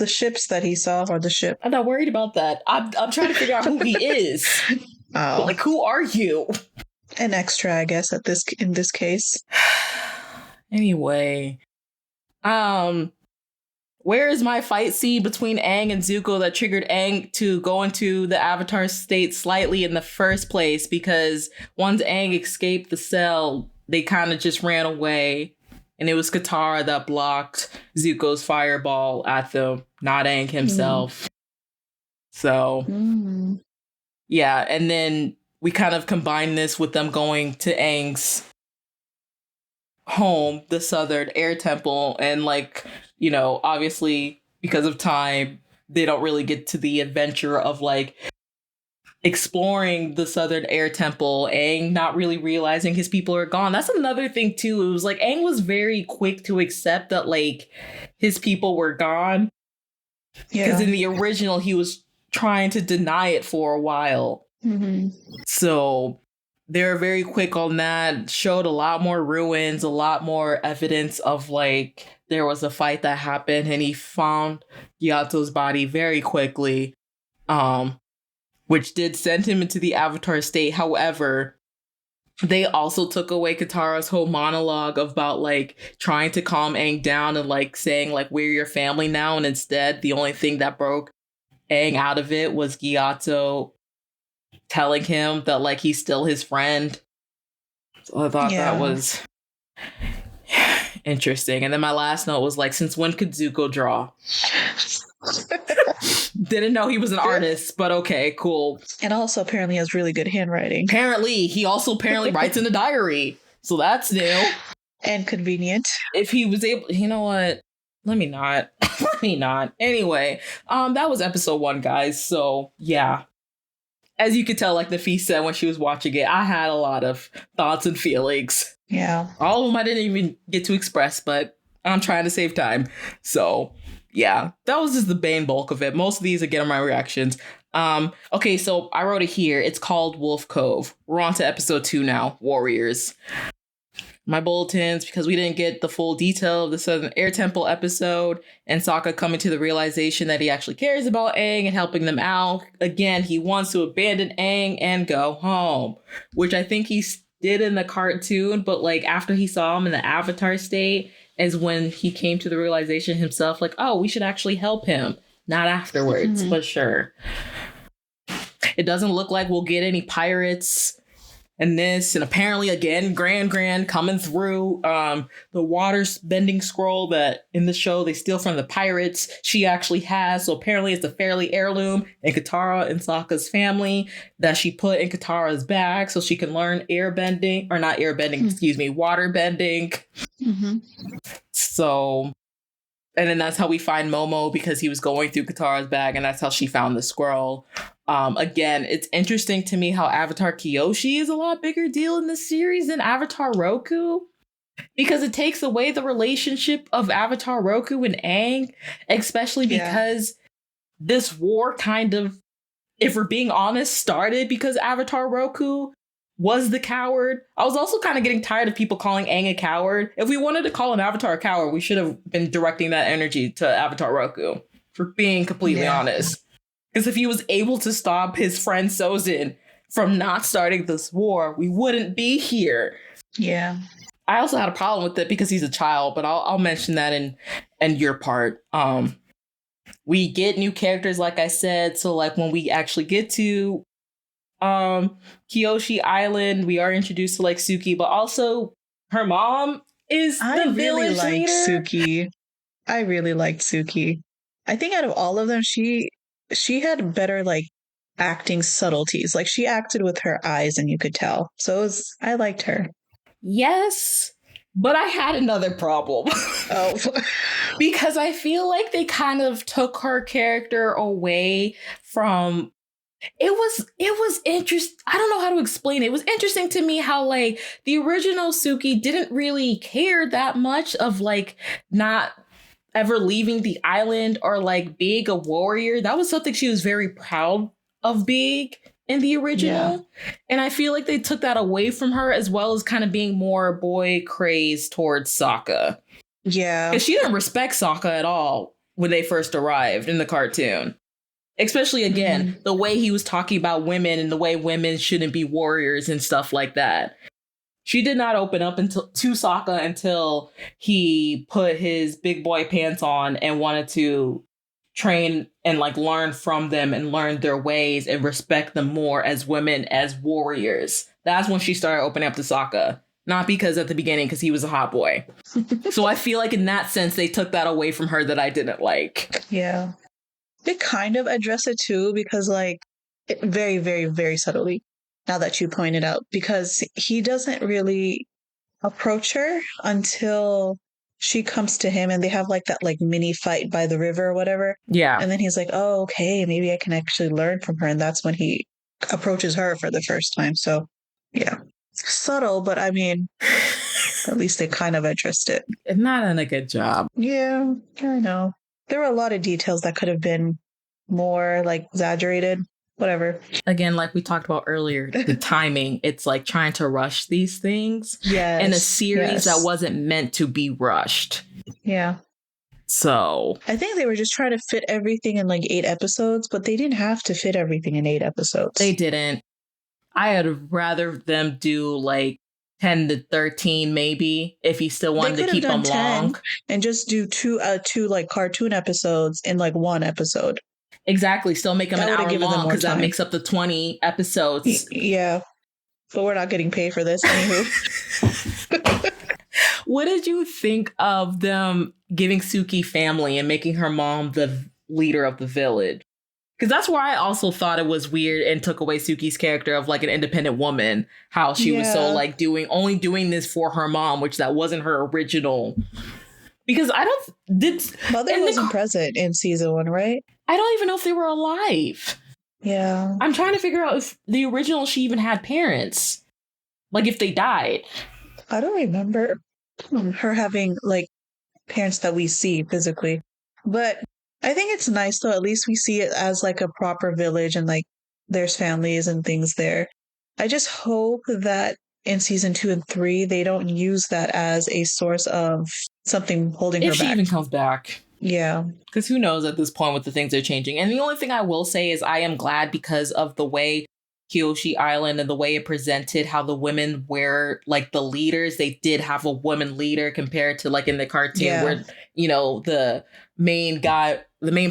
ships that he saw, or the ship. I'm not worried about that. I'm trying to figure out who he is. Oh. Like, who are you? An extra, I guess, in this case. Anyway, where is my fight scene between Aang and Zuko that triggered Aang to go into the Avatar state slightly in the first place? Because once Aang escaped the cell, they kind of just ran away. And it was Katara that blocked Zuko's fireball at them, not Aang himself. So, yeah. And then we kind of combine this with them going to Aang's home, the Southern Air Temple, and like, you know, obviously because of time, they don't really get to the adventure of like exploring the Southern Air Temple. Aang not really realizing his people are gone. That's another thing too. It was like Aang was very quick to accept that like his people were gone. Because in the original, he was trying to deny it for a while. So they're very quick on that. Showed a lot more ruins, a lot more evidence of like there was a fight that happened, and he found Gyato's body very quickly, which did send him into the Avatar state. However, they also took away Katara's whole monologue about like trying to calm Aang down and like saying like we're your family now, and instead the only thing that broke Aang out of it was Gyato telling him that like he's still his friend. So I thought that was interesting. And then my last note was like, since when could Zuko draw? Didn't know he was an artist, but okay, cool. And also apparently has really good handwriting. Apparently, he also writes in a diary. So that's new. And convenient. If he was able, you know what? Let me not. Anyway, that was episode 1, guys. So yeah. As you could tell, like Nafis said when she was watching it, I had a lot of thoughts and feelings. Yeah. All of them I didn't even get to express, but I'm trying to save time. So yeah, that was just the main bulk of it. Most of these, again, are my reactions. Okay, so I wrote it here. It's called Wolf Cove. We're on to episode 2 now, Warriors. My bulletins, because we didn't get the full detail of the Southern Air Temple episode, and Sokka coming to the realization that he actually cares about Aang and helping them out. Again, he wants to abandon Aang and go home, which I think he did in the cartoon, but like after he saw him in the Avatar state is when he came to the realization himself, like, oh, we should actually help him. Not afterwards, but sure. It doesn't look like we'll get any pirates and this, and apparently again, Grand coming through. The water bending scroll that in the show they steal from the pirates, she actually has. So apparently it's a fairly heirloom in Katara and Sokka's family that she put in Katara's bag so she can learn airbending, or not airbending, excuse me, water bending. So, and then that's how we find Momo, because he was going through Katara's bag, and that's how she found the scroll. Again, it's interesting to me how Avatar Kyoshi is a lot bigger deal in this series than Avatar Roku, because it takes away the relationship of Avatar Roku and Aang, especially because this war kind of, if we're being honest, started because Avatar Roku was the coward. I was also kind of getting tired of people calling Aang a coward. If we wanted to call an Avatar a coward, we should have been directing that energy to Avatar Roku, for being completely honest. Because if he was able to stop his friend Sozin from not starting this war, we wouldn't be here. Yeah. I also had a problem with it because he's a child, but I'll mention that in your part. We get new characters, like I said. So like when we actually get to Kyoshi Island, we are introduced to like Suki, but also her mom is the village leader. Suki. I really liked Suki. I think out of all of them, she had better like acting subtleties. Like she acted with her eyes, and you could tell. So I liked her. Yes, but I had another problem. Oh. Because I feel like they kind of took her character away from it was interesting. I don't know how to explain it. It was interesting to me how like the original Suki didn't really care that much of like not ever leaving the island or like being a warrior. That was something she was very proud of being in the Yeah. original. And I feel like they took that away from her as well as kind of being more boy crazed towards Sokka. Yeah. Because she didn't respect Sokka at all when they first arrived in the cartoon. Especially again, the way he was talking about women and the way women shouldn't be warriors and stuff like that. She did not open up until to Sokka until he put his big boy pants on and wanted to train and like learn from them and learn their ways and respect them more as women, as warriors. That's when she started opening up to Sokka. Not because at the beginning, because he was a hot boy. So I feel like in that sense, they took that away from her that I didn't like. Yeah. They kind of address it too, because like very, very, very subtly, now that you pointed out, because he doesn't really approach her until she comes to him and they have like that like mini fight by the river or whatever. Yeah. And then he's like, oh, okay, maybe I can actually learn from her. And that's when he approaches her for the first time. So yeah, subtle, but I mean, at least they kind of addressed it. Not done a good job. Yeah, I know. There were a lot of details that could have been more like exaggerated. Whatever. Again, like we talked about earlier, the timing, it's like trying to rush these things. Yes. In a series that wasn't meant to be rushed. Yeah. So I think they were just trying to fit everything in like 8 episodes, but they didn't have to fit everything in 8 episodes. They didn't. I had rather them do like 10 to 13 maybe if he still wanted to keep them long. And just do two like cartoon episodes in like 1 episode. Exactly. Still make them an hour long because that makes up the 20 episodes. Yeah. But we're not getting paid for this. Anywho. What did you think of them giving Suki family and making her mom the leader of the village? Because that's where I also thought it was weird and took away Suki's character of like an independent woman. How she was so like only doing this for her mom, which that wasn't her original. Because Mother wasn't present in season 1, right? I don't even know if they were alive. Yeah. I'm trying to figure out if the original she even had parents. Like if they died. I don't remember her having like parents that we see physically. But I think it's nice though, at least we see it as like a proper village and like there's families and things there. I just hope that in season 2 and 3 they don't use that as a source of something holding her back. If she even comes back. Yeah. Because who knows at this point with the things are changing. And the only thing I will say is I am glad because of the way Kyoshi Island and the way it presented how the women were like the leaders. They did have a woman leader compared to like in the cartoon where, you know, the main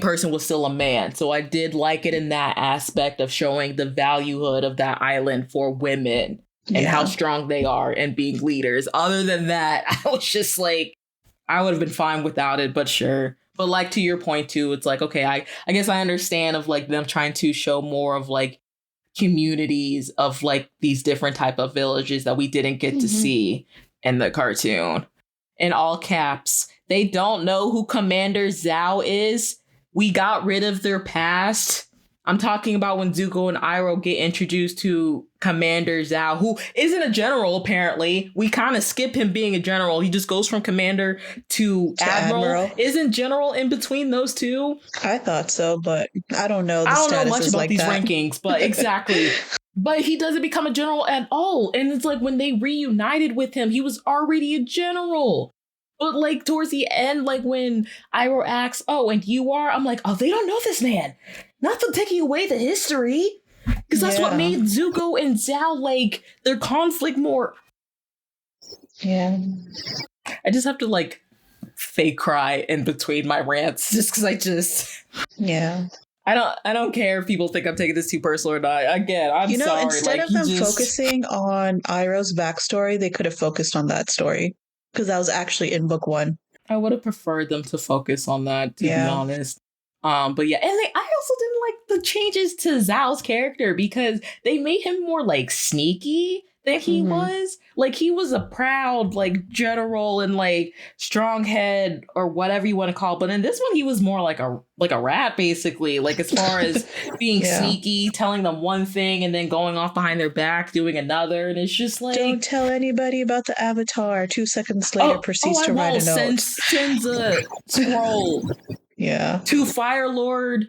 person was still a man. So I did like it in that aspect of showing the valuehood of that island for women and how strong they are and being leaders. Other than that, I was just like, I would have been fine without it, but sure. But like to your point too, it's like, okay, I guess I understand of like them trying to show more of like communities of like these different type of villages that we didn't get to see in the cartoon. In all caps, they don't know who Commander Zhao is. We got rid of their past. I'm talking about when Zuko and Iroh get introduced to Commander Zhao, who isn't a general, apparently. We kind of skip him being a general. He just goes from commander to admiral. Isn't general in between those two? I thought so, but I don't know. I don't know much about these rankings, but exactly. But he doesn't become a general at all. And it's like when they reunited with him, he was already a general. But like towards the end, like when Iroh asks, oh, and you are? I'm like, oh, they don't know this man. Not for taking away the history. Because that's what made Zuko and Zhao, like, their conflict more. Yeah. I just have to, like, fake cry in between my rants just because I just... Yeah. I don't care if people think I'm taking this too personal or not. Again, I'm sorry. Instead of them focusing on Iroh's backstory, they could have focused on that story. Because that was actually in book 1. I would have preferred them to focus on that, to be honest. But yeah, and I also didn't like the changes to Zhao's character because they made him more like sneaky. than he was. Like, he was a proud, like, general and, like, strong head or whatever you want to call it. But in this one, he was more like a rat, basically. Like, as far as being sneaky, telling them one thing and then going off behind their back, doing another. And it's just like, don't tell anybody about the Avatar. 2 seconds later, proceeds to write a note. Sends a scroll. Yeah. To Fire Lord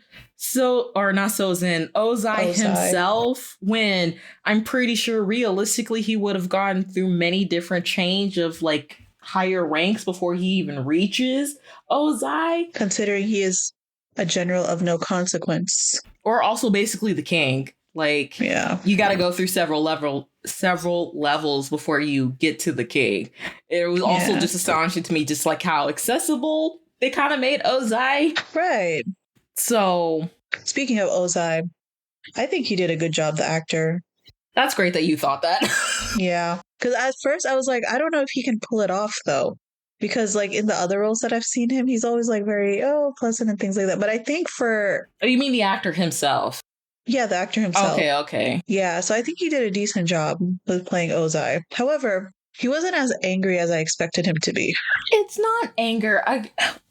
Ozai himself, when I'm pretty sure realistically he would have gone through many different change of like higher ranks before he even reaches Ozai. Considering he is a general of no consequence. Or also basically the king. Like, you got to go through several levels before you get to the king. It was also just astonishing to me, just like how accessible they kind of made Ozai. Right. So, speaking of Ozai, I think he did a good job, the actor. That's great that you thought that. Yeah. Because at first I was like, I don't know if he can pull it off, though. Because, like, in the other roles that I've seen him, he's always, like, very, pleasant and things like that. But I think for... Oh, you mean the actor himself? Yeah, the actor himself. Okay. Yeah, so I think he did a decent job with playing Ozai. However, he wasn't as angry as I expected him to be. It's not anger.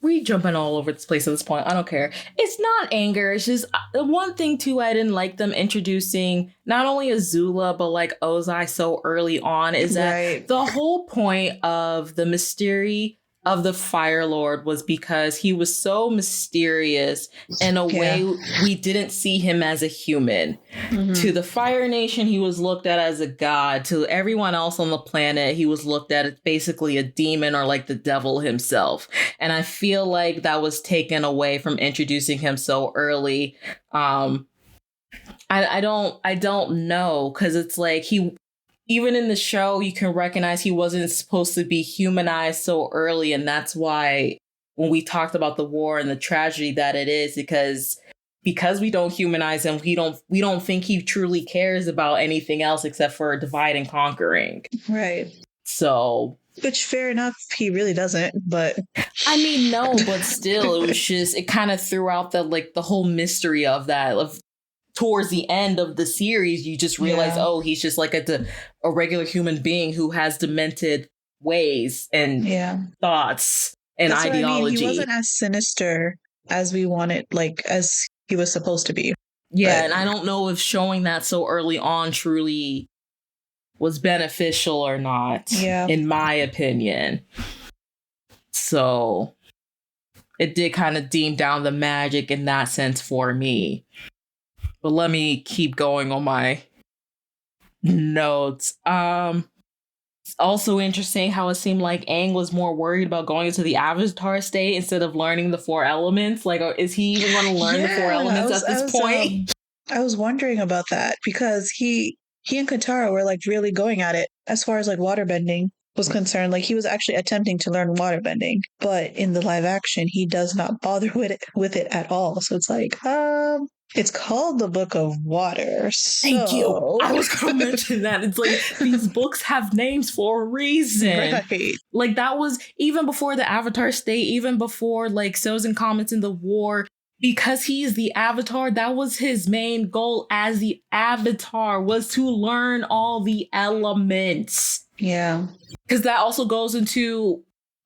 We jumping all over this place at this point. I don't care. It's not anger. It's just the one thing too. I didn't like them introducing not only Azula but like Ozai so early on. Is that the whole point of the mystery of the Fire Lord was because he was so mysterious in a way we didn't see him as a human. To the Fire Nation, he was looked at as a god. To everyone else on the planet, he was looked at as basically a demon or like the devil himself. And I feel like that was taken away from introducing him so early. I don't know, because it's like even in the show, you can recognize he wasn't supposed to be humanized so early. And that's why when we talked about the war and the tragedy that it is, because we don't humanize him, we don't think he truly cares about anything else except for divide and conquering. Right. So... Which, fair enough, he really doesn't, but... I mean, no, but still, it was just... It kind of threw out the whole mystery of that, towards the end of the series, you just realize, he's just like a regular human being who has demented ways and thoughts and ideology. I mean. He wasn't as sinister as we wanted, like, as he was supposed to be. Yeah, and I don't know if showing that so early on truly was beneficial or not, in my opinion. So it did kind of deem down the magic in that sense for me. But let me keep going on my notes. It's also interesting how it seemed like Aang was more worried about going into the Avatar state instead of learning the 4 elements. Like, is he even going to learn the 4 elements at this point? I was wondering about that because he and Katara were like really going at it as far as like waterbending was concerned. Like, he was actually attempting to learn waterbending, but in the live action, he does not bother with it at all. So it's like, it's called the Book of Water. So... Thank you. I was going to mention that. It's like, these books have names for a reason. Right. Like, that was even before the Avatar state, even before like Sozin Comets in the war. Because he's the Avatar, that was his main goal as the Avatar, was to learn all the elements. Yeah. Because that also goes into...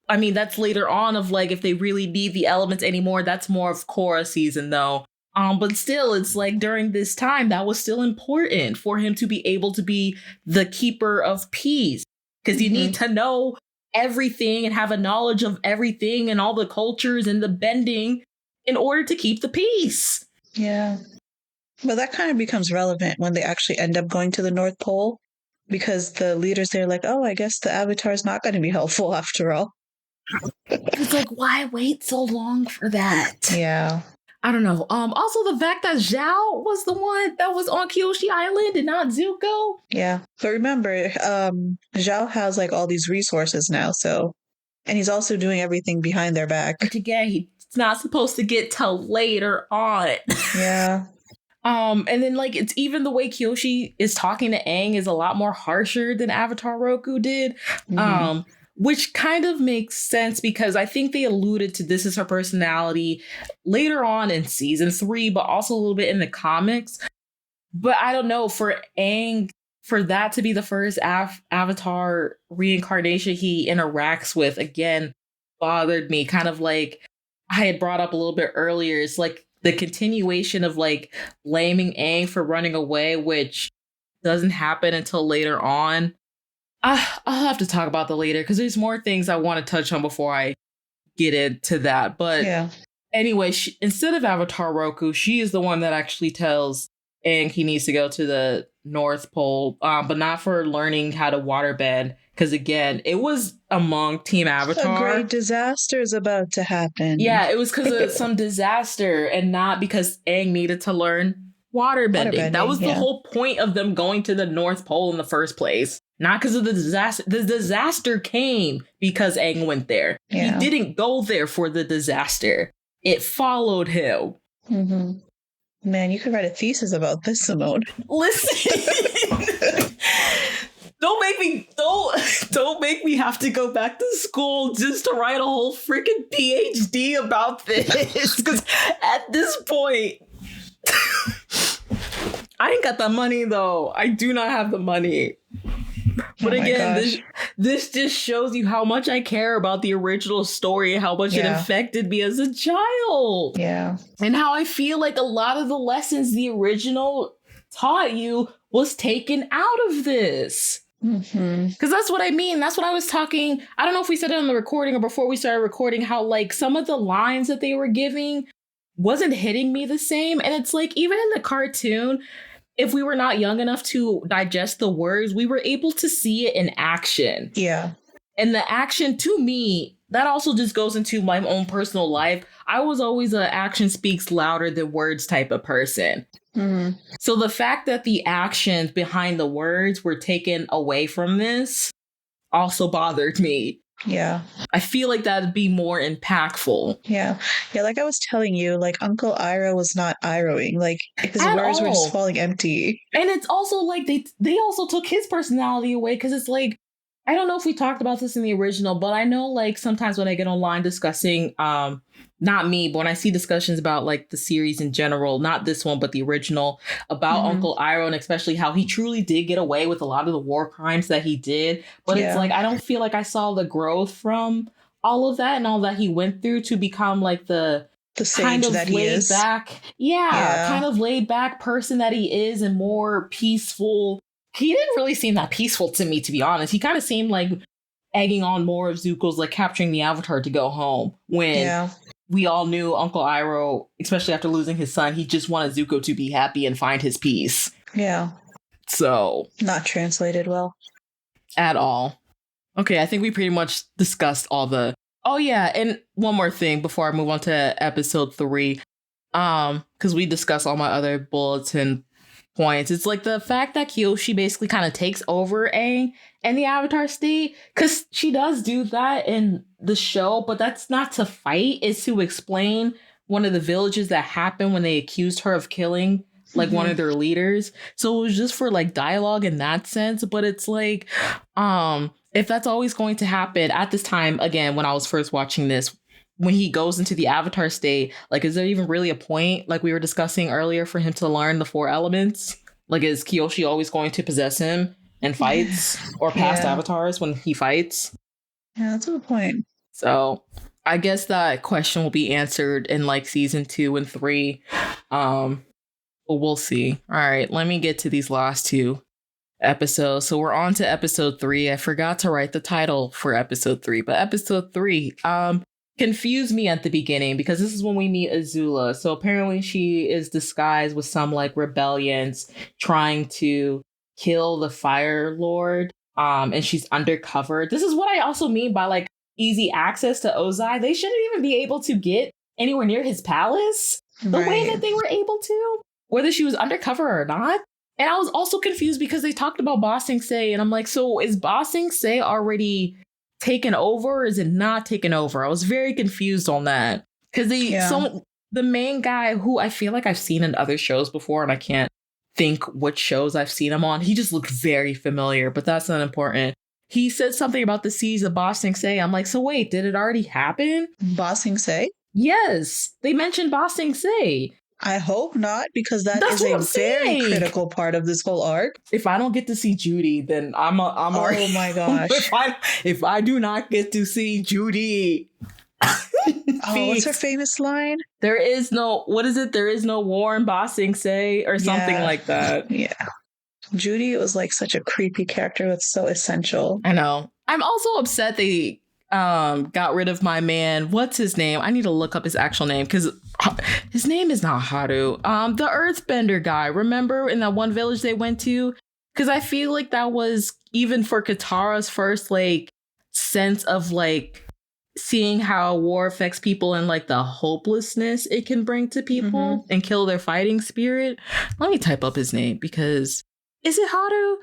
I mean, that's later on of like, if they really need the elements anymore, that's more of Korra season though. But still, it's like during this time, that was still important for him to be able to be the keeper of peace. Because you need to know everything and have a knowledge of everything and all the cultures and the bending in order to keep the peace. Yeah. But that kind of becomes relevant when they actually end up going to the North Pole. Because the leaders there are like, I guess the Avatar is not going to be helpful after all. It's like, why wait so long for that? Yeah. I don't know. Also, the fact that Zhao was the one that was on Kyoshi Island and not Zuko. Yeah. But remember, Zhao has like all these resources now, so... And he's also doing everything behind their back. Which again, he's not supposed to get till later on. Yeah. And then like, it's even the way Kyoshi is talking to Aang is a lot more harsher than Avatar Roku did. Which kind of makes sense because I think they alluded to this as her personality later on in season 3, but also a little bit in the comics. But I don't know, for Aang for that to be the first Avatar reincarnation he interacts with, again, bothered me. Kind of like I had brought up a little bit earlier. It's like the continuation of like blaming Aang for running away, which doesn't happen until later on. I'll have to talk about that later because there's more things I want to touch on before I get into that. But Yeah. anyway, instead of Avatar Roku, she is the one that actually tells Aang he needs to go to the North Pole, but not for learning how to waterbend. Because again, it was among Team A Avatar. great disaster is about to happen. Yeah, it was because of some disaster and not because Aang needed to learn waterbending. That was the whole point of them going to the North Pole in the first place. Not because of the disaster. The disaster came because Aang went there. Yeah. He didn't go there for the disaster. It followed him. Mm-hmm. Man, you could write a thesis about this, Simone. Listen. Don't make me have to go back to school just to write a whole freaking PhD about this. Because at this point, I ain't got the money though. I do not have the money. But again, this just shows you how much I care about the original story and how much it affected me as a child. Yeah. And how I feel like a lot of the lessons the original taught you was taken out of this. Because that's what I mean. That's what I was talking. I don't know if we said it on the recording or before we started recording, how like some of the lines that they were giving wasn't hitting me the same. And it's like, even in the cartoon, if we were not young enough to digest the words, we were able to see it in action. Yeah. And the action, to me, that also just goes into my own personal life. I was always a action speaks louder than words type of person. Mm-hmm. So the fact that the actions behind the words were taken away from this also bothered me. Yeah. I feel like that'd be more impactful. Yeah. Yeah, like I was telling you, like Uncle Iroh was not Irohing. Like his At words were all. just falling empty. And it's also like they also took his personality away because it's like, I don't know if we talked about this in the original, but I know like sometimes when I get online discussing, not me, but when I see discussions about like the series in general, not this one, but the original, about Uncle Iroh, and especially how he truly did get away with a lot of the war crimes that he did. But it's like, I don't feel like I saw the growth from all of that and all that he went through to become like the sage kind of that he laid is. back, kind of laid back person that he is, and more peaceful. He didn't really seem that peaceful to me, to be honest. He kind of seemed like egging on more of Zuko's like capturing the Avatar to go home, when we all knew Uncle Iroh, especially after losing his son, he just wanted Zuko to be happy and find his peace. Yeah. So. Not translated well. At all. Okay, I think we pretty much discussed all the... Oh yeah, and one more thing before I move on to episode 3. Because we discussed all my other bulletin points. It's like the fact that Kyoshi basically kind of takes over Aang and the Avatar state, because she does do that in the show, but that's not to fight, it's to explain one of the villages that happened when they accused her of killing like one of their leaders. So it was just for like dialogue in that sense. But it's like, if that's always going to happen at this time, again, when I was first watching this, when he goes into the Avatar state, like, is there even really a point, like we were discussing earlier, for him to learn the 4 elements? Like, is Kyoshi always going to possess him and fights, or past avatars when he fights? Yeah, that's a good point. So I guess that question will be answered in like season 2 and 3. But we'll see. All right, let me get to these last 2 episodes. So we're on to episode 3. I forgot to write the title for episode 3, but episode 3, confused me at the beginning because this is when we meet Azula. So apparently she is disguised with some like rebellions trying to kill the Fire Lord. And she's undercover. This is what I also mean by like easy access to Ozai. They shouldn't even be able to get anywhere near his palace the way that they were able to, whether she was undercover or not. And I was also confused because they talked about Ba Sing Se, and I'm like, so is Ba Sing Se already taken over, or is it not taken over? I was very confused on that because the main guy, who I feel like I've seen in other shows before, and I can't think what shows I've seen him on. He just looked very familiar, but that's not important. He said something about the siege of Ba Sing Se. I'm like, so wait, did it already happen? Ba Sing Se? Yes, they mentioned Ba Sing Se. I hope not, because that That's is what a I'm very saying. critical part of this whole arc. If I don't get to see Judy, then I'm already. Oh my gosh. if I do not get to see Judy, Oh, what's her peace. famous line? There is no, what is it? There is no war in Ba Sing Se or something Yeah. like that. Yeah. Judy was like such a creepy character that's so essential. I know. I'm also upset they got rid of my man. What's his name? I need to look up his actual name because his name is not Haru. The Earthbender guy. Remember in that one village they went to? Because I feel like that was even for Katara's first like sense of like seeing how war affects people and like the hopelessness it can bring to people and kill their fighting spirit. Let me type up his name because is it Haru?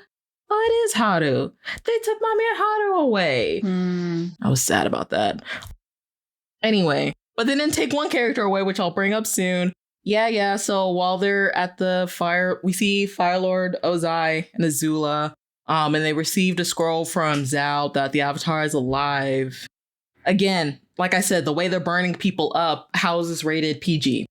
Oh, it is Haru. They took my man Haru away. I was sad about that. Anyway, but they didn't take one character away, which I'll bring up soon. Yeah. So while they're at the fire, we see Fire Lord Ozai and Azula. And they received a scroll from Zhao that the Avatar is alive. Again, like I said, the way they're burning people up, how is this rated PG?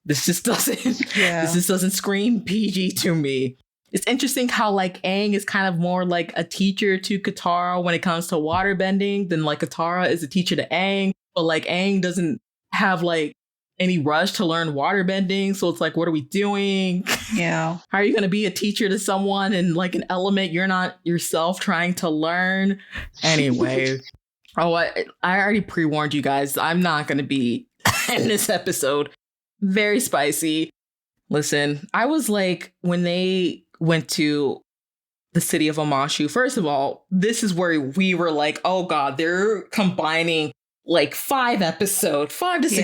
This just doesn't scream PG to me. It's interesting how like Aang is kind of more like a teacher to Katara when it comes to waterbending than like Katara is a teacher to Aang. But like Aang doesn't have like any rush to learn waterbending. So it's like, what are we doing? Yeah. How are you going to be a teacher to someone in like an element you're not yourself trying to learn? Anyway. Oh, I already pre-warned you guys. I'm not going to be in this episode. Very spicy. Listen, I was like, when they went to the city of Omashu, first of all, this is where we were like, oh God, they're combining like 5 to 6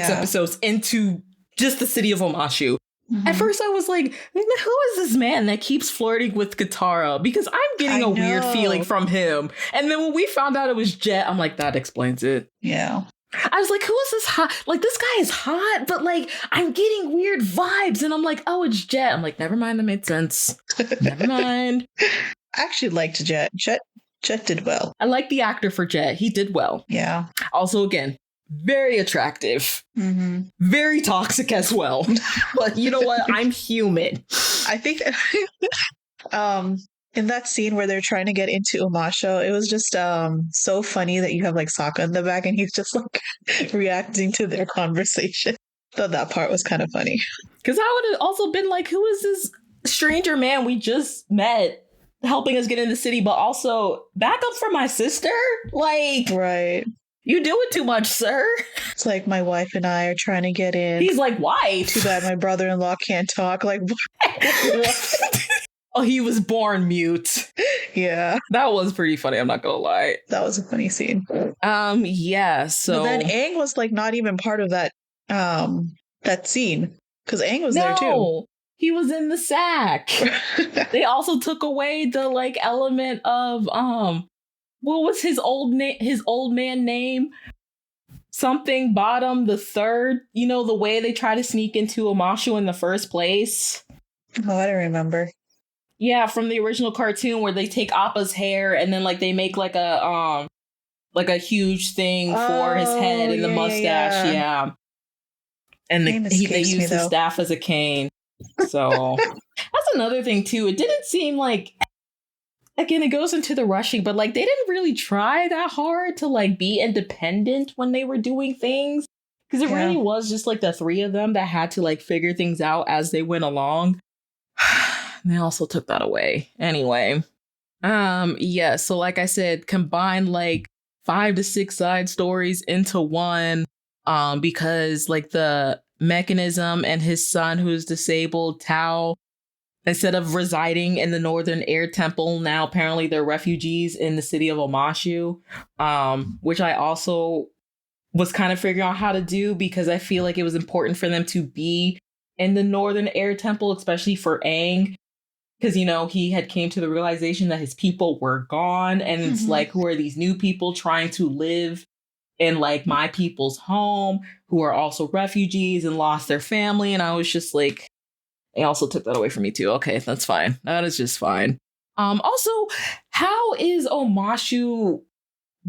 episodes into just the city of Omashu. At first I was like, who is this man that keeps flirting with Katara? Because I'm getting a weird feeling from him. And then when we found out it was Jet, I'm like, that explains it. Yeah. I was like, who is this hot? Like, this guy is hot, but like, I'm getting weird vibes. And I'm like, oh, it's Jet. I'm like, never mind, that made sense. Never mind. I actually liked Jet. Jet did well. I like the actor for Jet. He did well. Yeah. Also, again, very attractive. Very toxic as well. But you know what? I'm human. I think in that scene where they're trying to get into Umasho, it was just so funny that you have like Sokka in the back and he's just like reacting to their conversation. Thought that part was kind of funny. Because I would have also been like, who is this stranger man we just met helping us get in the city, but also back up for my sister? Like, right. You doing too much, sir. It's like my wife and I are trying to get in. He's like, wife? Too bad my brother-in-law can't talk. Like, oh, he was born mute. Yeah. That was pretty funny, I'm not gonna lie. That was a funny scene. Yeah, so... But then Aang was like not even part of that that scene. Because Aang was there too. He was in the sack. They also took away the like element of what was his old man name? Something Bottom the Third. You know, the way they try to sneak into Omashu in the first place. Oh, I don't remember. Yeah, from the original cartoon where they take Appa's hair and then like they make like a huge thing for his head and the mustache. Yeah. And they use the staff as a cane. So that's another thing too. It didn't seem like, again, it goes into the rushing, but like they didn't really try that hard to like be independent when they were doing things. Because it really was just like the 3 of them that had to like figure things out as they went along. And they also took that away. Anyway. Yeah, so like I said, combine like 5 to 6 side stories into one. Because like the mechanism and his son who's disabled, Tao, instead of residing in the Northern Air Temple, now apparently they're refugees in the city of Omashu, which I also was kind of figuring out how to do because I feel like it was important for them to be in the Northern Air Temple, especially for Aang, because, you know, he had came to the realization that his people were gone. And it's like, who are these new people trying to live in like my people's home who are also refugees and lost their family? And I was just like, they also took that away from me too. Okay, that's fine. That is just fine. Also, how is Omashu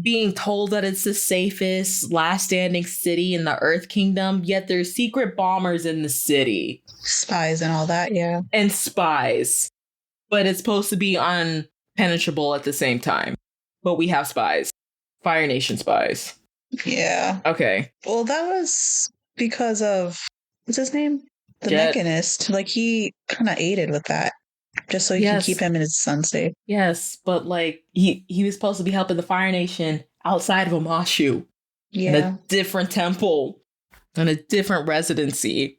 being told that it's the safest, last standing city in the Earth Kingdom, yet there's secret bombers in the city. Spies and all that, yeah. And spies. But it's supposed to be unpenetrable at the same time. But we have spies. Fire Nation spies. Yeah. Okay. Well, that was because of, what's his name? The Jet. Mechanist. Like, he kind of aided with that. Just so he can keep him and his son safe. Yes, but like he was supposed to be helping the Fire Nation outside of Omashu. Yeah. In a different temple. In a different residency.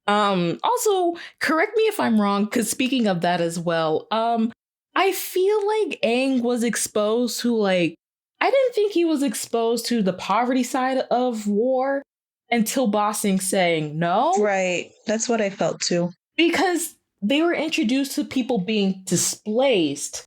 Also, correct me if I'm wrong, because speaking of that as well, I feel like Aang was exposed to I didn't think he was exposed to the poverty side of war until Ba Sing Se, no? Right. That's what I felt too. Because they were introduced to people being displaced.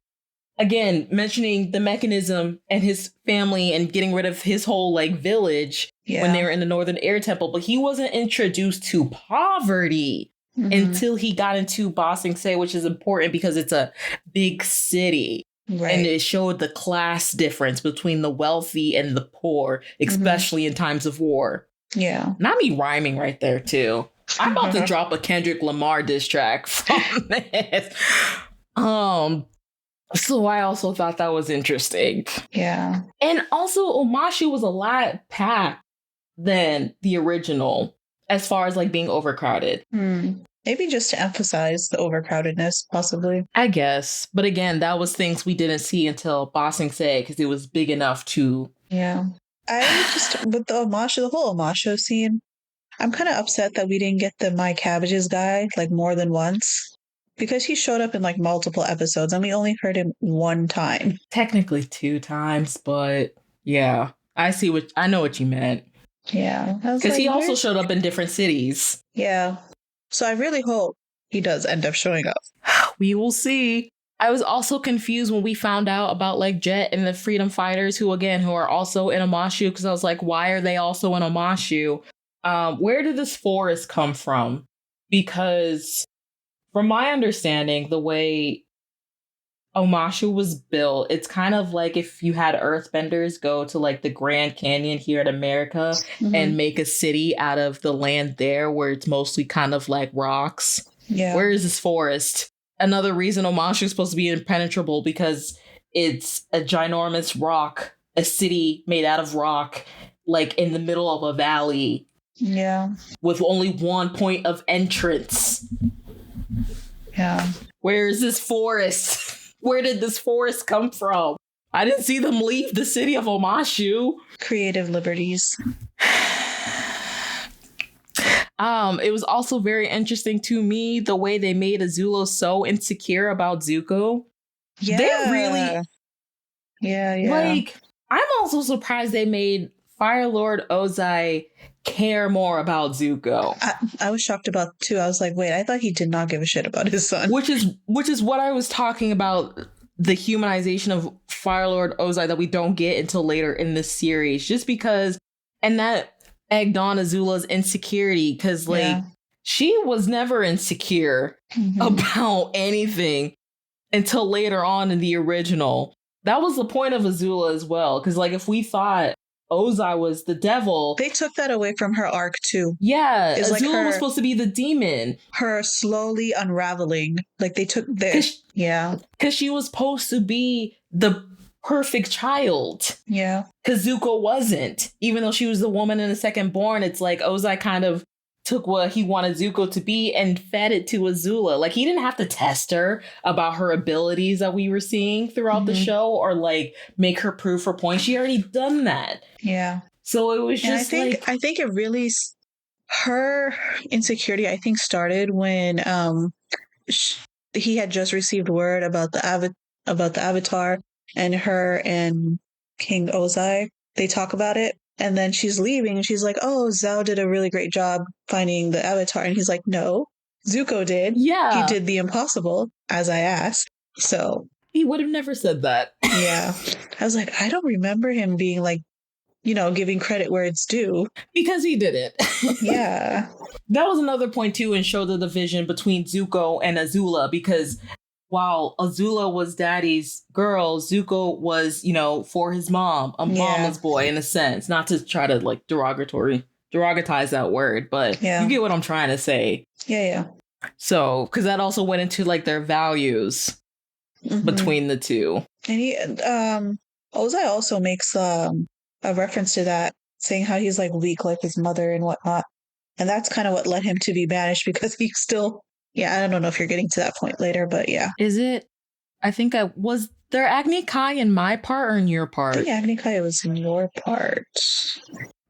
Again, mentioning the mechanism and his family and getting rid of his whole village when they were in the Northern Air Temple, but he wasn't introduced to poverty until he got into Ba Sing Se, which is important because it's a big city. Right. And it showed the class difference between the wealthy and the poor, especially in times of war. Yeah. Not me rhyming right there, too. I'm about to drop a Kendrick Lamar diss track from this. So I also thought that was interesting. Yeah. And also, Omashu was a lot packed than the original as far as being overcrowded. Maybe just to emphasize the overcrowdedness, possibly. I guess. But again, that was things we didn't see until Ba Sing Se because it was big enough to... Yeah. I just, with the whole Omashu scene, I'm kind of upset that we didn't get the My Cabbages guy more than once. Because he showed up in multiple episodes and we only heard him one time. Technically 2 times, but yeah. I know what you meant. Yeah. Because he also showed up in different cities. Yeah. So I really hope he does end up showing up. We will see. I was also confused when we found out about Jet and the Freedom Fighters who are also in Omashu, because I was like, why are they also in Omashu? Where did this forest come from? Because from my understanding, the way Omashu was built, it's kind of like if you had earthbenders go to the Grand Canyon here in America and make a city out of the land there where it's mostly kind of rocks. Yeah. Where is this forest? Another reason Omashu is supposed to be impenetrable because it's a ginormous rock, a city made out of rock, in the middle of a valley. Yeah. With only one point of entrance. Yeah. Where is this forest? Where did this forest come from? I didn't see them leave the city of Omashu. Creative liberties. It was also very interesting to me the way they made Azula so insecure about Zuko. Yeah. They really... Yeah. I'm also surprised they made Fire Lord Ozai care more about Zuko. I was shocked about too. I was like, wait, I thought he did not give a shit about his son. Which is what I was talking about, the humanization of Fire Lord Ozai that we don't get until later in this series. Just because, and that egged on Azula's insecurity, because she was never insecure about anything until later on in the original. That was the point of Azula as well, because if we thought Ozai was the devil. They took that away from her arc too. Yeah, Azula was supposed to be the demon. Her slowly unraveling. They took this. Yeah. Because she was supposed to be the perfect child. Yeah. Because Zuko wasn't. Even though she was the woman in the second born, it's Ozai kind of took what he wanted Zuko to be and fed it to Azula. He didn't have to test her about her abilities that we were seeing throughout the show or make her prove her point. She already done that. Yeah. So it was just I think it really, her insecurity, I think, started when he had just received word about the Avatar, and her and King Ozai, they talk about it. And then she's leaving and she's like, oh, Zhao did a really great job finding the Avatar. And he's like, no, Zuko did. Yeah. He did the impossible, as I asked. So he would have never said that. Yeah. I was like, I don't remember him being giving credit where it's due. Because he did it. Yeah. That was another point too, and showed the division between Zuko and Azula, because while Azula was daddy's girl, Zuko was, for his mom, a Yeah. mama's boy in a sense. Not to try to like derogatize that word, but you get what I'm trying to say. Yeah. So, because that also went into like their values between the two. And Ozai also makes a reference to that, saying how he's like weak like his mother and whatnot. And that's kind of what led him to be banished, because he still, I don't know if you're getting to that point later, but yeah. Is it? I think was there Agni Kai in my part or in your part? I think Agni Kai was in your part.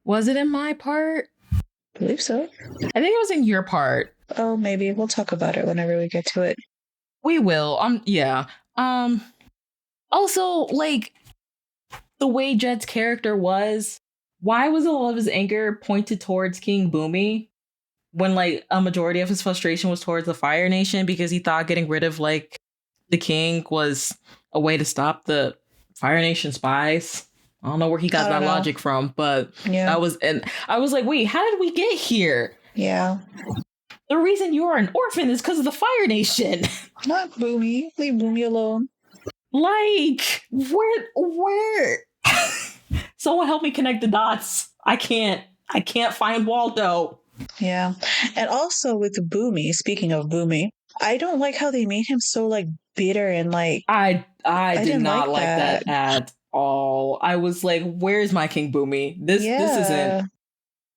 Was it in my part? I believe so. I think it was in your part. Oh, maybe. We'll talk about it whenever we get to it. We will. Yeah. Also, like, the way Jed's character was, why was all of his anger pointed towards King Boomy when, like, a majority of his frustration was towards the Fire Nation, because he thought getting rid of, like, the king was a way to stop the Fire Nation spies? I don't know where he got that logic from, but that was, and I was like, wait, how did we get here? Yeah. The reason you're an orphan is because of the Fire Nation. Not Boomy. Leave Boomy alone. Like, where? Someone help me connect the dots. I can't find Waldo. Yeah. And also with Boomy, speaking of Boomy, I don't like how they made him so like bitter and like I did not like that at all. I was like, where's my King Boomy? This isn't,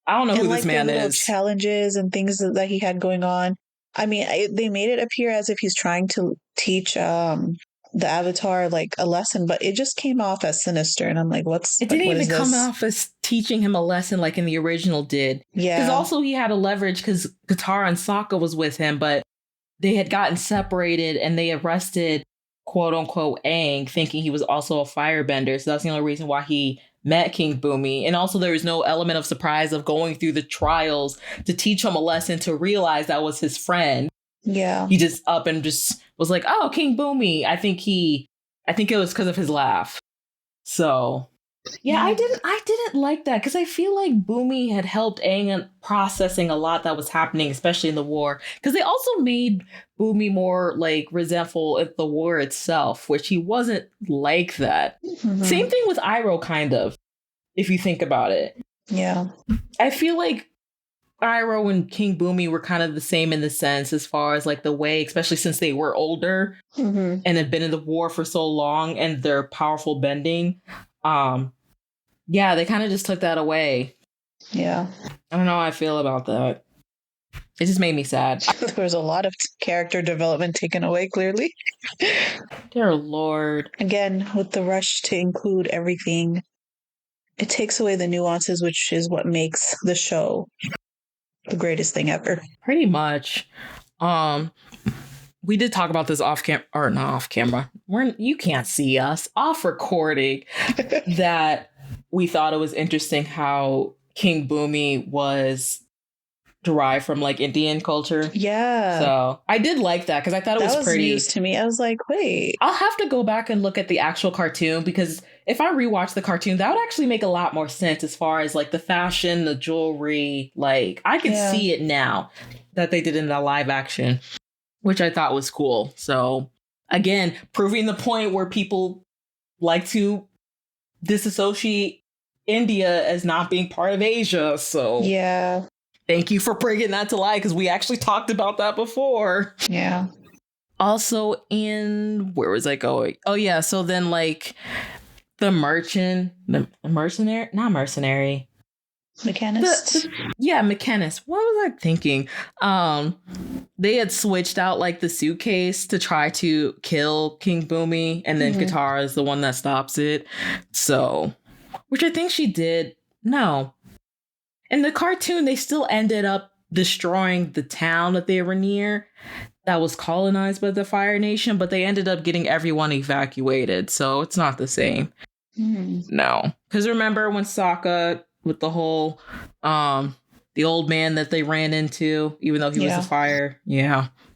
I don't know who this man is. Challenges and things that he had going on. I mean, they made it appear as if he's trying to teach the Avatar like a lesson, but it just came off as sinister, and I'm like, it didn't even come off as teaching him a lesson like in the original did. Yeah, because also he had a leverage because Katara and Sokka was with him, but they had gotten separated and they arrested quote unquote Aang, thinking he was also a firebender. So that's the only reason why he met King Boomy. And also there was no element of surprise of going through the trials to teach him a lesson, to realize that was his friend. Yeah. He just up and just was like, oh, King Boomy. I think it was because of his laugh. So yeah, I didn't like that, because I feel like Boomy had helped Aang in processing a lot that was happening, especially in the war. Because they also made Boomy more like resentful at the war itself, which he wasn't like that. Mm-hmm. Same thing with Iroh, kind of, if you think about it. Yeah. I feel like Iroh and King Boomy were kind of the same in the sense, as far as like the way, especially since they were older and had been in the war for so long and their powerful bending. Yeah, they kind of just took that away. Yeah. I don't know how I feel about that. It just made me sad. There was a lot of character development taken away, clearly. Dear Lord. Again, with the rush to include everything, it takes away the nuances, which is what makes the show the greatest thing ever. Pretty much. We did talk about this off camera. You can't see us. Off recording. That we thought it was interesting how King Boomy was derived from like Indian culture. Yeah. So I did like that, because I thought it was pretty news to me. I was like, wait. I'll have to go back and look at the actual cartoon, because if I rewatch the cartoon, that would actually make a lot more sense as far as like the fashion, the jewelry. Like I can see it now that they did in the live action, which I thought was cool. So again, proving the point where people like to disassociate India as not being part of Asia. So yeah, thank you for bringing that to light, because we actually talked about that before. Yeah. Also, where was I going? Oh yeah, so then like the mercenary, not mercenary. Mechanist. Mechanist. What was I thinking? They had switched out like the suitcase to try to kill King Boomy, and then Katara is the one that stops it. So, which I think she did. No. In the cartoon, they still ended up destroying the town that they were near that was colonized by the Fire Nation, but they ended up getting everyone evacuated. So it's not the same. No. Because remember when Sokka, with the whole the old man that they ran into, even though he was a fire,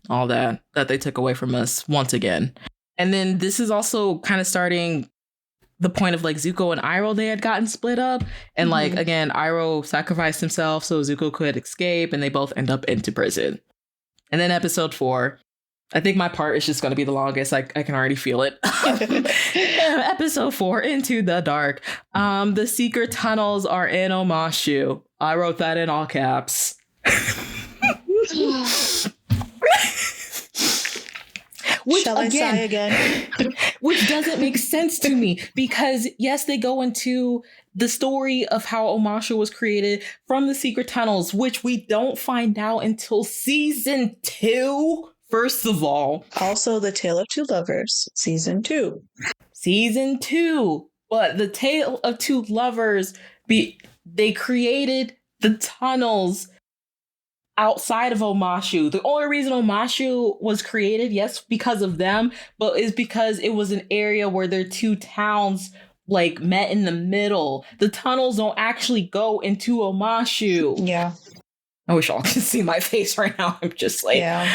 all that they took away from us once again. And then this is also kind of starting the point of like Zuko and Iroh, they had gotten split up, and like again, Iroh sacrificed himself so Zuko could escape, and they both end up into prison. And then episode 4, I think my part is just going to be the longest. I can already feel it. Episode 4, Into the Dark. The secret tunnels are in Omashu. I wrote that in all caps. Which, Shall I sigh again? Which doesn't make sense to me, because yes, they go into the story of how Omashu was created from the secret tunnels, which we don't find out until season 2. First of all, also The Tale of Two Lovers, season 2. Season 2. But The Tale of Two Lovers, they created the tunnels outside of Omashu. The only reason Omashu was created, yes, because of them, but is because it was an area where their two towns like met in the middle. The tunnels don't actually go into Omashu. Yeah. I wish y'all could see my face right now. I'm just like, yeah.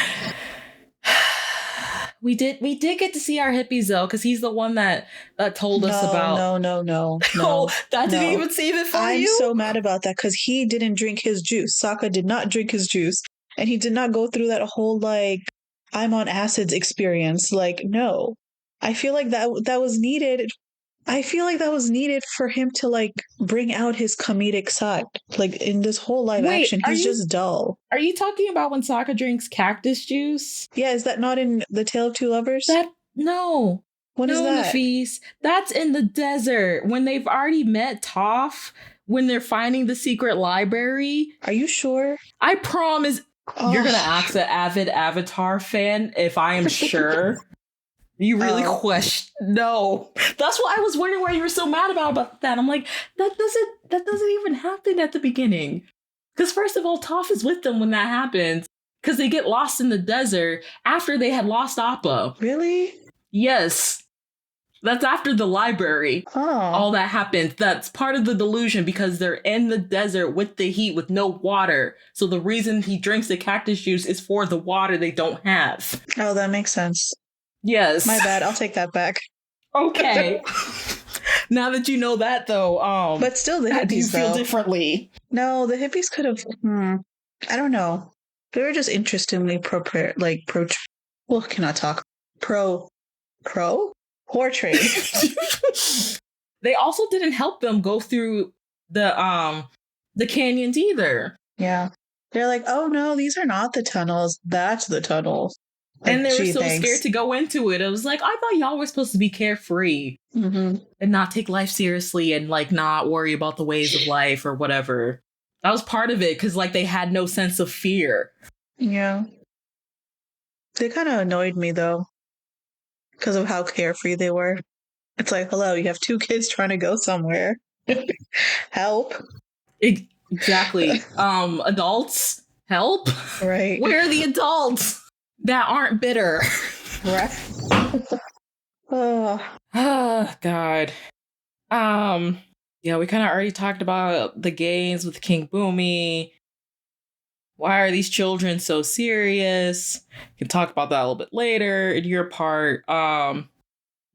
We did get to see our hippies though, because he's the one that told us about. No. Oh, that didn't even save it for you. I'm so mad about that because he didn't drink his juice. Sokka did not drink his juice, and he did not go through that whole like I'm on acids experience. Like, no, I feel like that was needed. I feel like that was needed for him to like bring out his comedic side. Like in this whole live action, he's just dull. Are you talking about when Sokka drinks cactus juice? Yeah, is that not in The Tale of Two Lovers? No. What is that? Nafis. That's in the desert when they've already met Toph, when they're finding the secret library. Are you sure? I promise. You're gonna ask an avid Avatar fan if I am sure. You really question? No, that's why I was wondering why you were so mad about that. I'm like, that doesn't even happen at the beginning. Because first of all, Toph is with them when that happens. Because they get lost in the desert after they had lost Appa. Really? Yes. That's after the library. Oh. All that happens. That's part of the delusion because they're in the desert with the heat, with no water. So the reason he drinks the cactus juice is for the water they don't have. Oh, that makes sense. Yes. My bad. I'll take that back. Okay. Now that you know that, though, but still, the hippies, do you feel differently? No, the hippies could have. I don't know. They were just interestingly portrayed. They also didn't help them go through the canyons either. Yeah, they're like, oh no, these are not the tunnels. That's the tunnel. Like, and they were so scared to go into it. It was like, I thought y'all were supposed to be carefree and not take life seriously and like not worry about the ways of life or whatever. That was part of it because like they had no sense of fear. Yeah. They kind of annoyed me though because of how carefree they were. It's like, hello, you have 2 kids trying to go somewhere. Help. Exactly. Adults, help. Right. Where are the adults that aren't bitter? Right. Oh, God. Yeah, we kind of already talked about the games with King Boomy. Why are these children so serious? We can talk about that a little bit later in your part.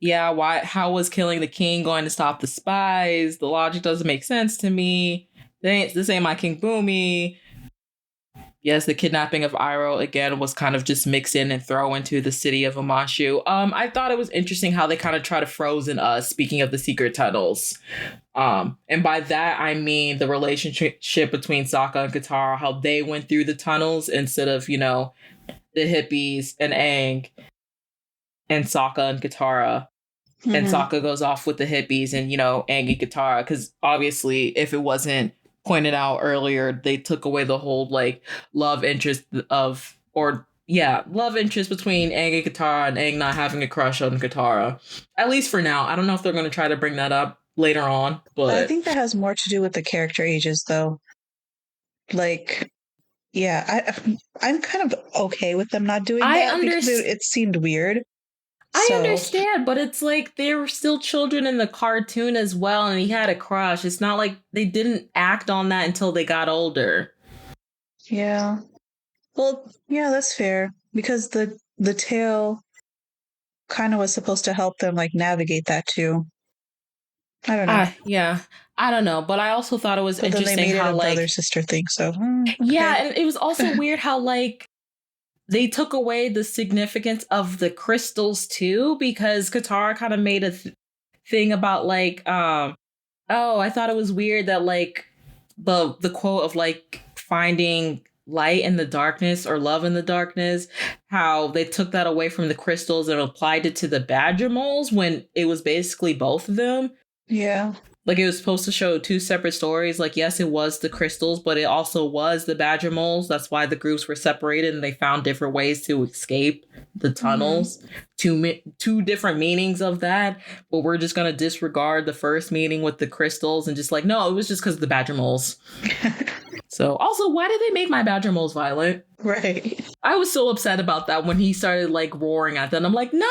Yeah, how was killing the king going to stop the spies? The logic doesn't make sense to me. This ain't my King Boomy. Yes, the kidnapping of Iroh again was kind of just mixed in and thrown into the city of Omashu. I thought it was interesting how they kind of try to frozen us, speaking of the secret tunnels. And by that, I mean the relationship between Sokka and Katara, how they went through the tunnels instead of, the hippies and Aang and Sokka and Katara. Mm-hmm. And Sokka goes off with the hippies and, Aang and Katara. Because obviously, if it wasn't pointed out earlier, they took away the whole love interest between Aang and Katara and Aang not having a crush on Katara. At least for now. I don't know if they're going to try to bring that up later on, but I think that has more to do with the character ages though. I'm kind of okay with them not doing that because it seemed weird. I understand, but it's like they were still children in the cartoon as well, and he had a crush. It's not like they didn't act on that until they got older. Yeah. Well, yeah, that's fair. Because the tale kind of was supposed to help them navigate that too. I don't know. Yeah. I don't know, but I also thought it was interesting then they made how it a brother-sister thing, so okay. Yeah, and it was also weird how they took away the significance of the crystals too, because Katara kind of made a thing about like, oh, I thought it was weird that like the quote of like finding light in the darkness or love in the darkness, how they took that away from the crystals and applied it to the badger moles when it was basically both of them. Yeah. Like it was supposed to show two separate stories. Like, yes, it was the crystals, but it also was the badger moles. That's why the groups were separated and they found different ways to escape the tunnels. Two different meanings of that. But we're just going to disregard the first meaning with the crystals and just like, no, it was just because of the badger moles. So also, why did they make my badger moles violent? Right. I was so upset about that when he started like roaring at them. I'm like, no,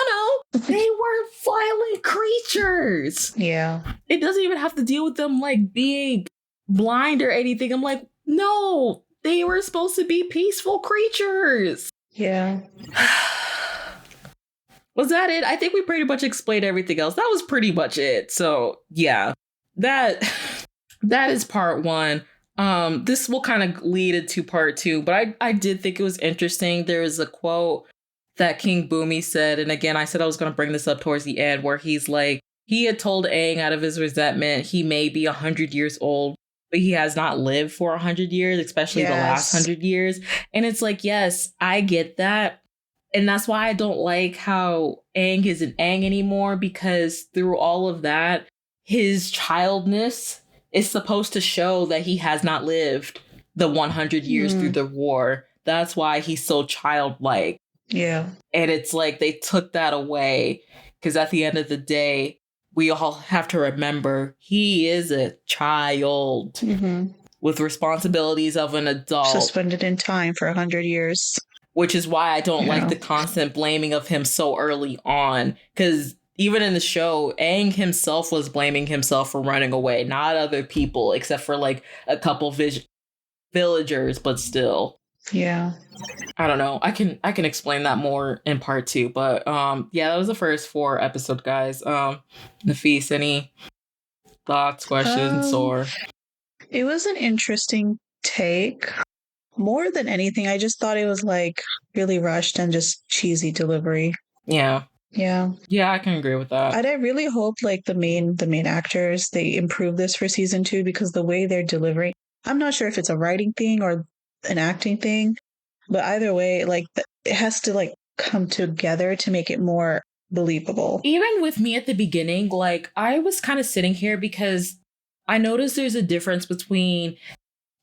they were violent creatures. Yeah. It doesn't even have to deal with them like being blind or anything. I'm like, no, they were supposed to be peaceful creatures. Yeah. Was that it? I think we pretty much explained everything else. That was pretty much it. So yeah, that is part one. This will kind of lead into part two, but I did think it was interesting. There is a quote that King Boomy said, and again, I said I was going to bring this up towards the end, where he's like, he had told Aang out of his resentment he may be 100 years old, but he has not lived for 100 years, especially the last 100 years. And it's like, yes, I get that. And that's why I don't like how Aang isn't Aang anymore, because through all of that, his childness is supposed to show that he has not lived the 100 years through the war. That's why he's so childlike. Yeah. And it's like they took that away, because at the end of the day, we all have to remember he is a child with responsibilities of an adult. Suspended in time for 100 years. Which is why I don't like the constant blaming of him so early on, because even in the show, Aang himself was blaming himself for running away, not other people, except for like a couple villagers, but still. Yeah. I don't know. I can explain that more in part two, but yeah, that was the first 4 episodes, guys. Nafis, any thoughts, questions, or? It was an interesting take. More than anything, I just thought it was like really rushed and just cheesy delivery. Yeah. Yeah. Yeah, I can agree with that. I really hope like the main actors, they improve this for season 2, because the way they're delivering, I'm not sure if it's a writing thing or an acting thing, but either way, like it has to like come together to make it more believable. Even with me at the beginning, like I was kind of sitting here because I noticed there's a difference between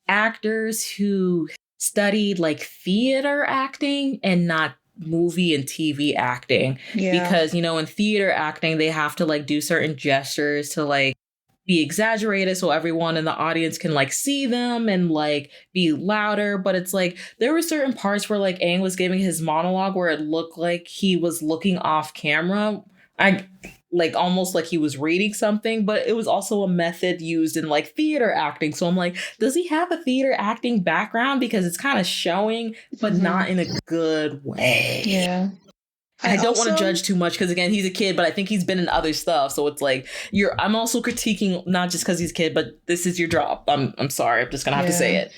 actors who studied like theater acting and not movie and TV acting. Yeah. Because, you know, in theater acting, they have to like do certain gestures to like be exaggerated so everyone in the audience can like see them and like be louder. But it's like there were certain parts where like Aang was giving his monologue where it looked like he was looking off camera. Like almost like he was reading something, but it was also a method used in like theater acting. So I'm like, does he have a theater acting background? Because it's kind of showing, but not in a good way. Yeah. I don't want to judge too much because again, he's a kid, but I think he's been in other stuff. So it's like I'm also critiquing not just because he's a kid, but this is your job. I'm sorry. I'm just gonna have to say it.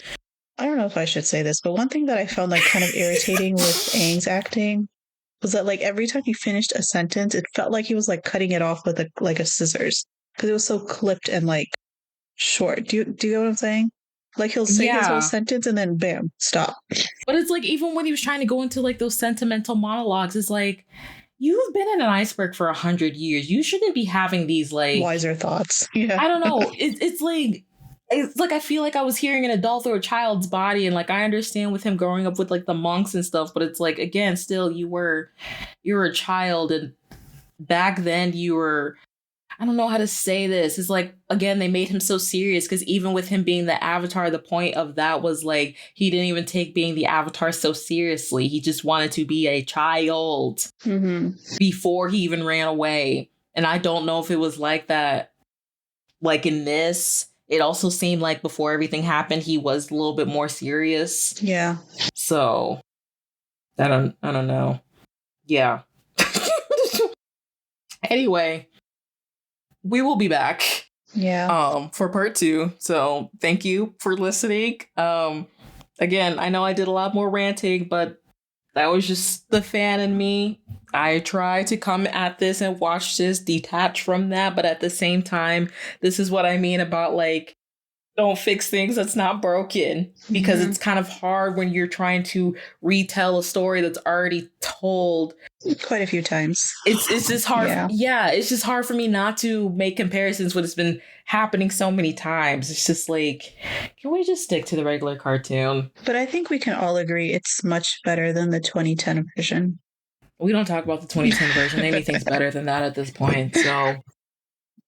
I don't know if I should say this, but one thing that I found like kind of irritating with Aang's acting was that like every time he finished a sentence, it felt like he was like cutting it off with a scissors, because it was so clipped and like short. Do you get what I'm saying? Like he'll say his whole sentence and then bam, stop. But it's like even when he was trying to go into like those sentimental monologues, it's like you've been in an iceberg for 100 years. You shouldn't be having these like wiser thoughts. Yeah, I don't know. It's like I feel like I was hearing an adult through a child's body, and like I understand with him growing up with like the monks and stuff, but it's like again, still you were a child, and back then you were. I don't know how to say this. It's like again they made him so serious because even with him being the Avatar, the point of that was like he didn't even take being the Avatar so seriously. He just wanted to be a child before he even ran away, and I don't know if it was like that. Like in this. It also seemed like before everything happened, he was a little bit more serious. Yeah. So I don't know. Yeah. Anyway, we will be back. Yeah. For part 2. So thank you for listening. Again, I know I did a lot more ranting, but That was just the fan in me. I try to come at this and watch this detached from that, but at the same time, this is what I mean about like, don't fix things that's not broken, because it's kind of hard when you're trying to retell a story that's already told quite a few times. it's just hard. It's just hard for me not to make comparisons when it's been happening so many times. It's just like, can we just stick to the regular cartoon? But I think we can all agree it's much better than the 2010 version. We don't talk about the 2010 version. Anything's better than that at this point. So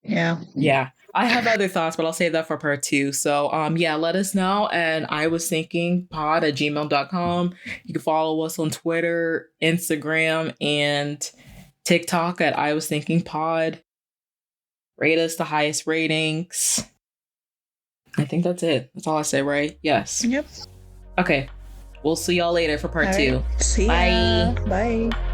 yeah. I have other thoughts, but I'll save that for part 2. So let us know. And I was thinking pod@gmail.com. You can follow us on Twitter, Instagram, and TikTok at I was thinking pod. Rate us the highest ratings. I think that's it. That's all I say, right? Yes. Yep. Okay. We'll see y'all later for part 2. See ya. Bye. Bye.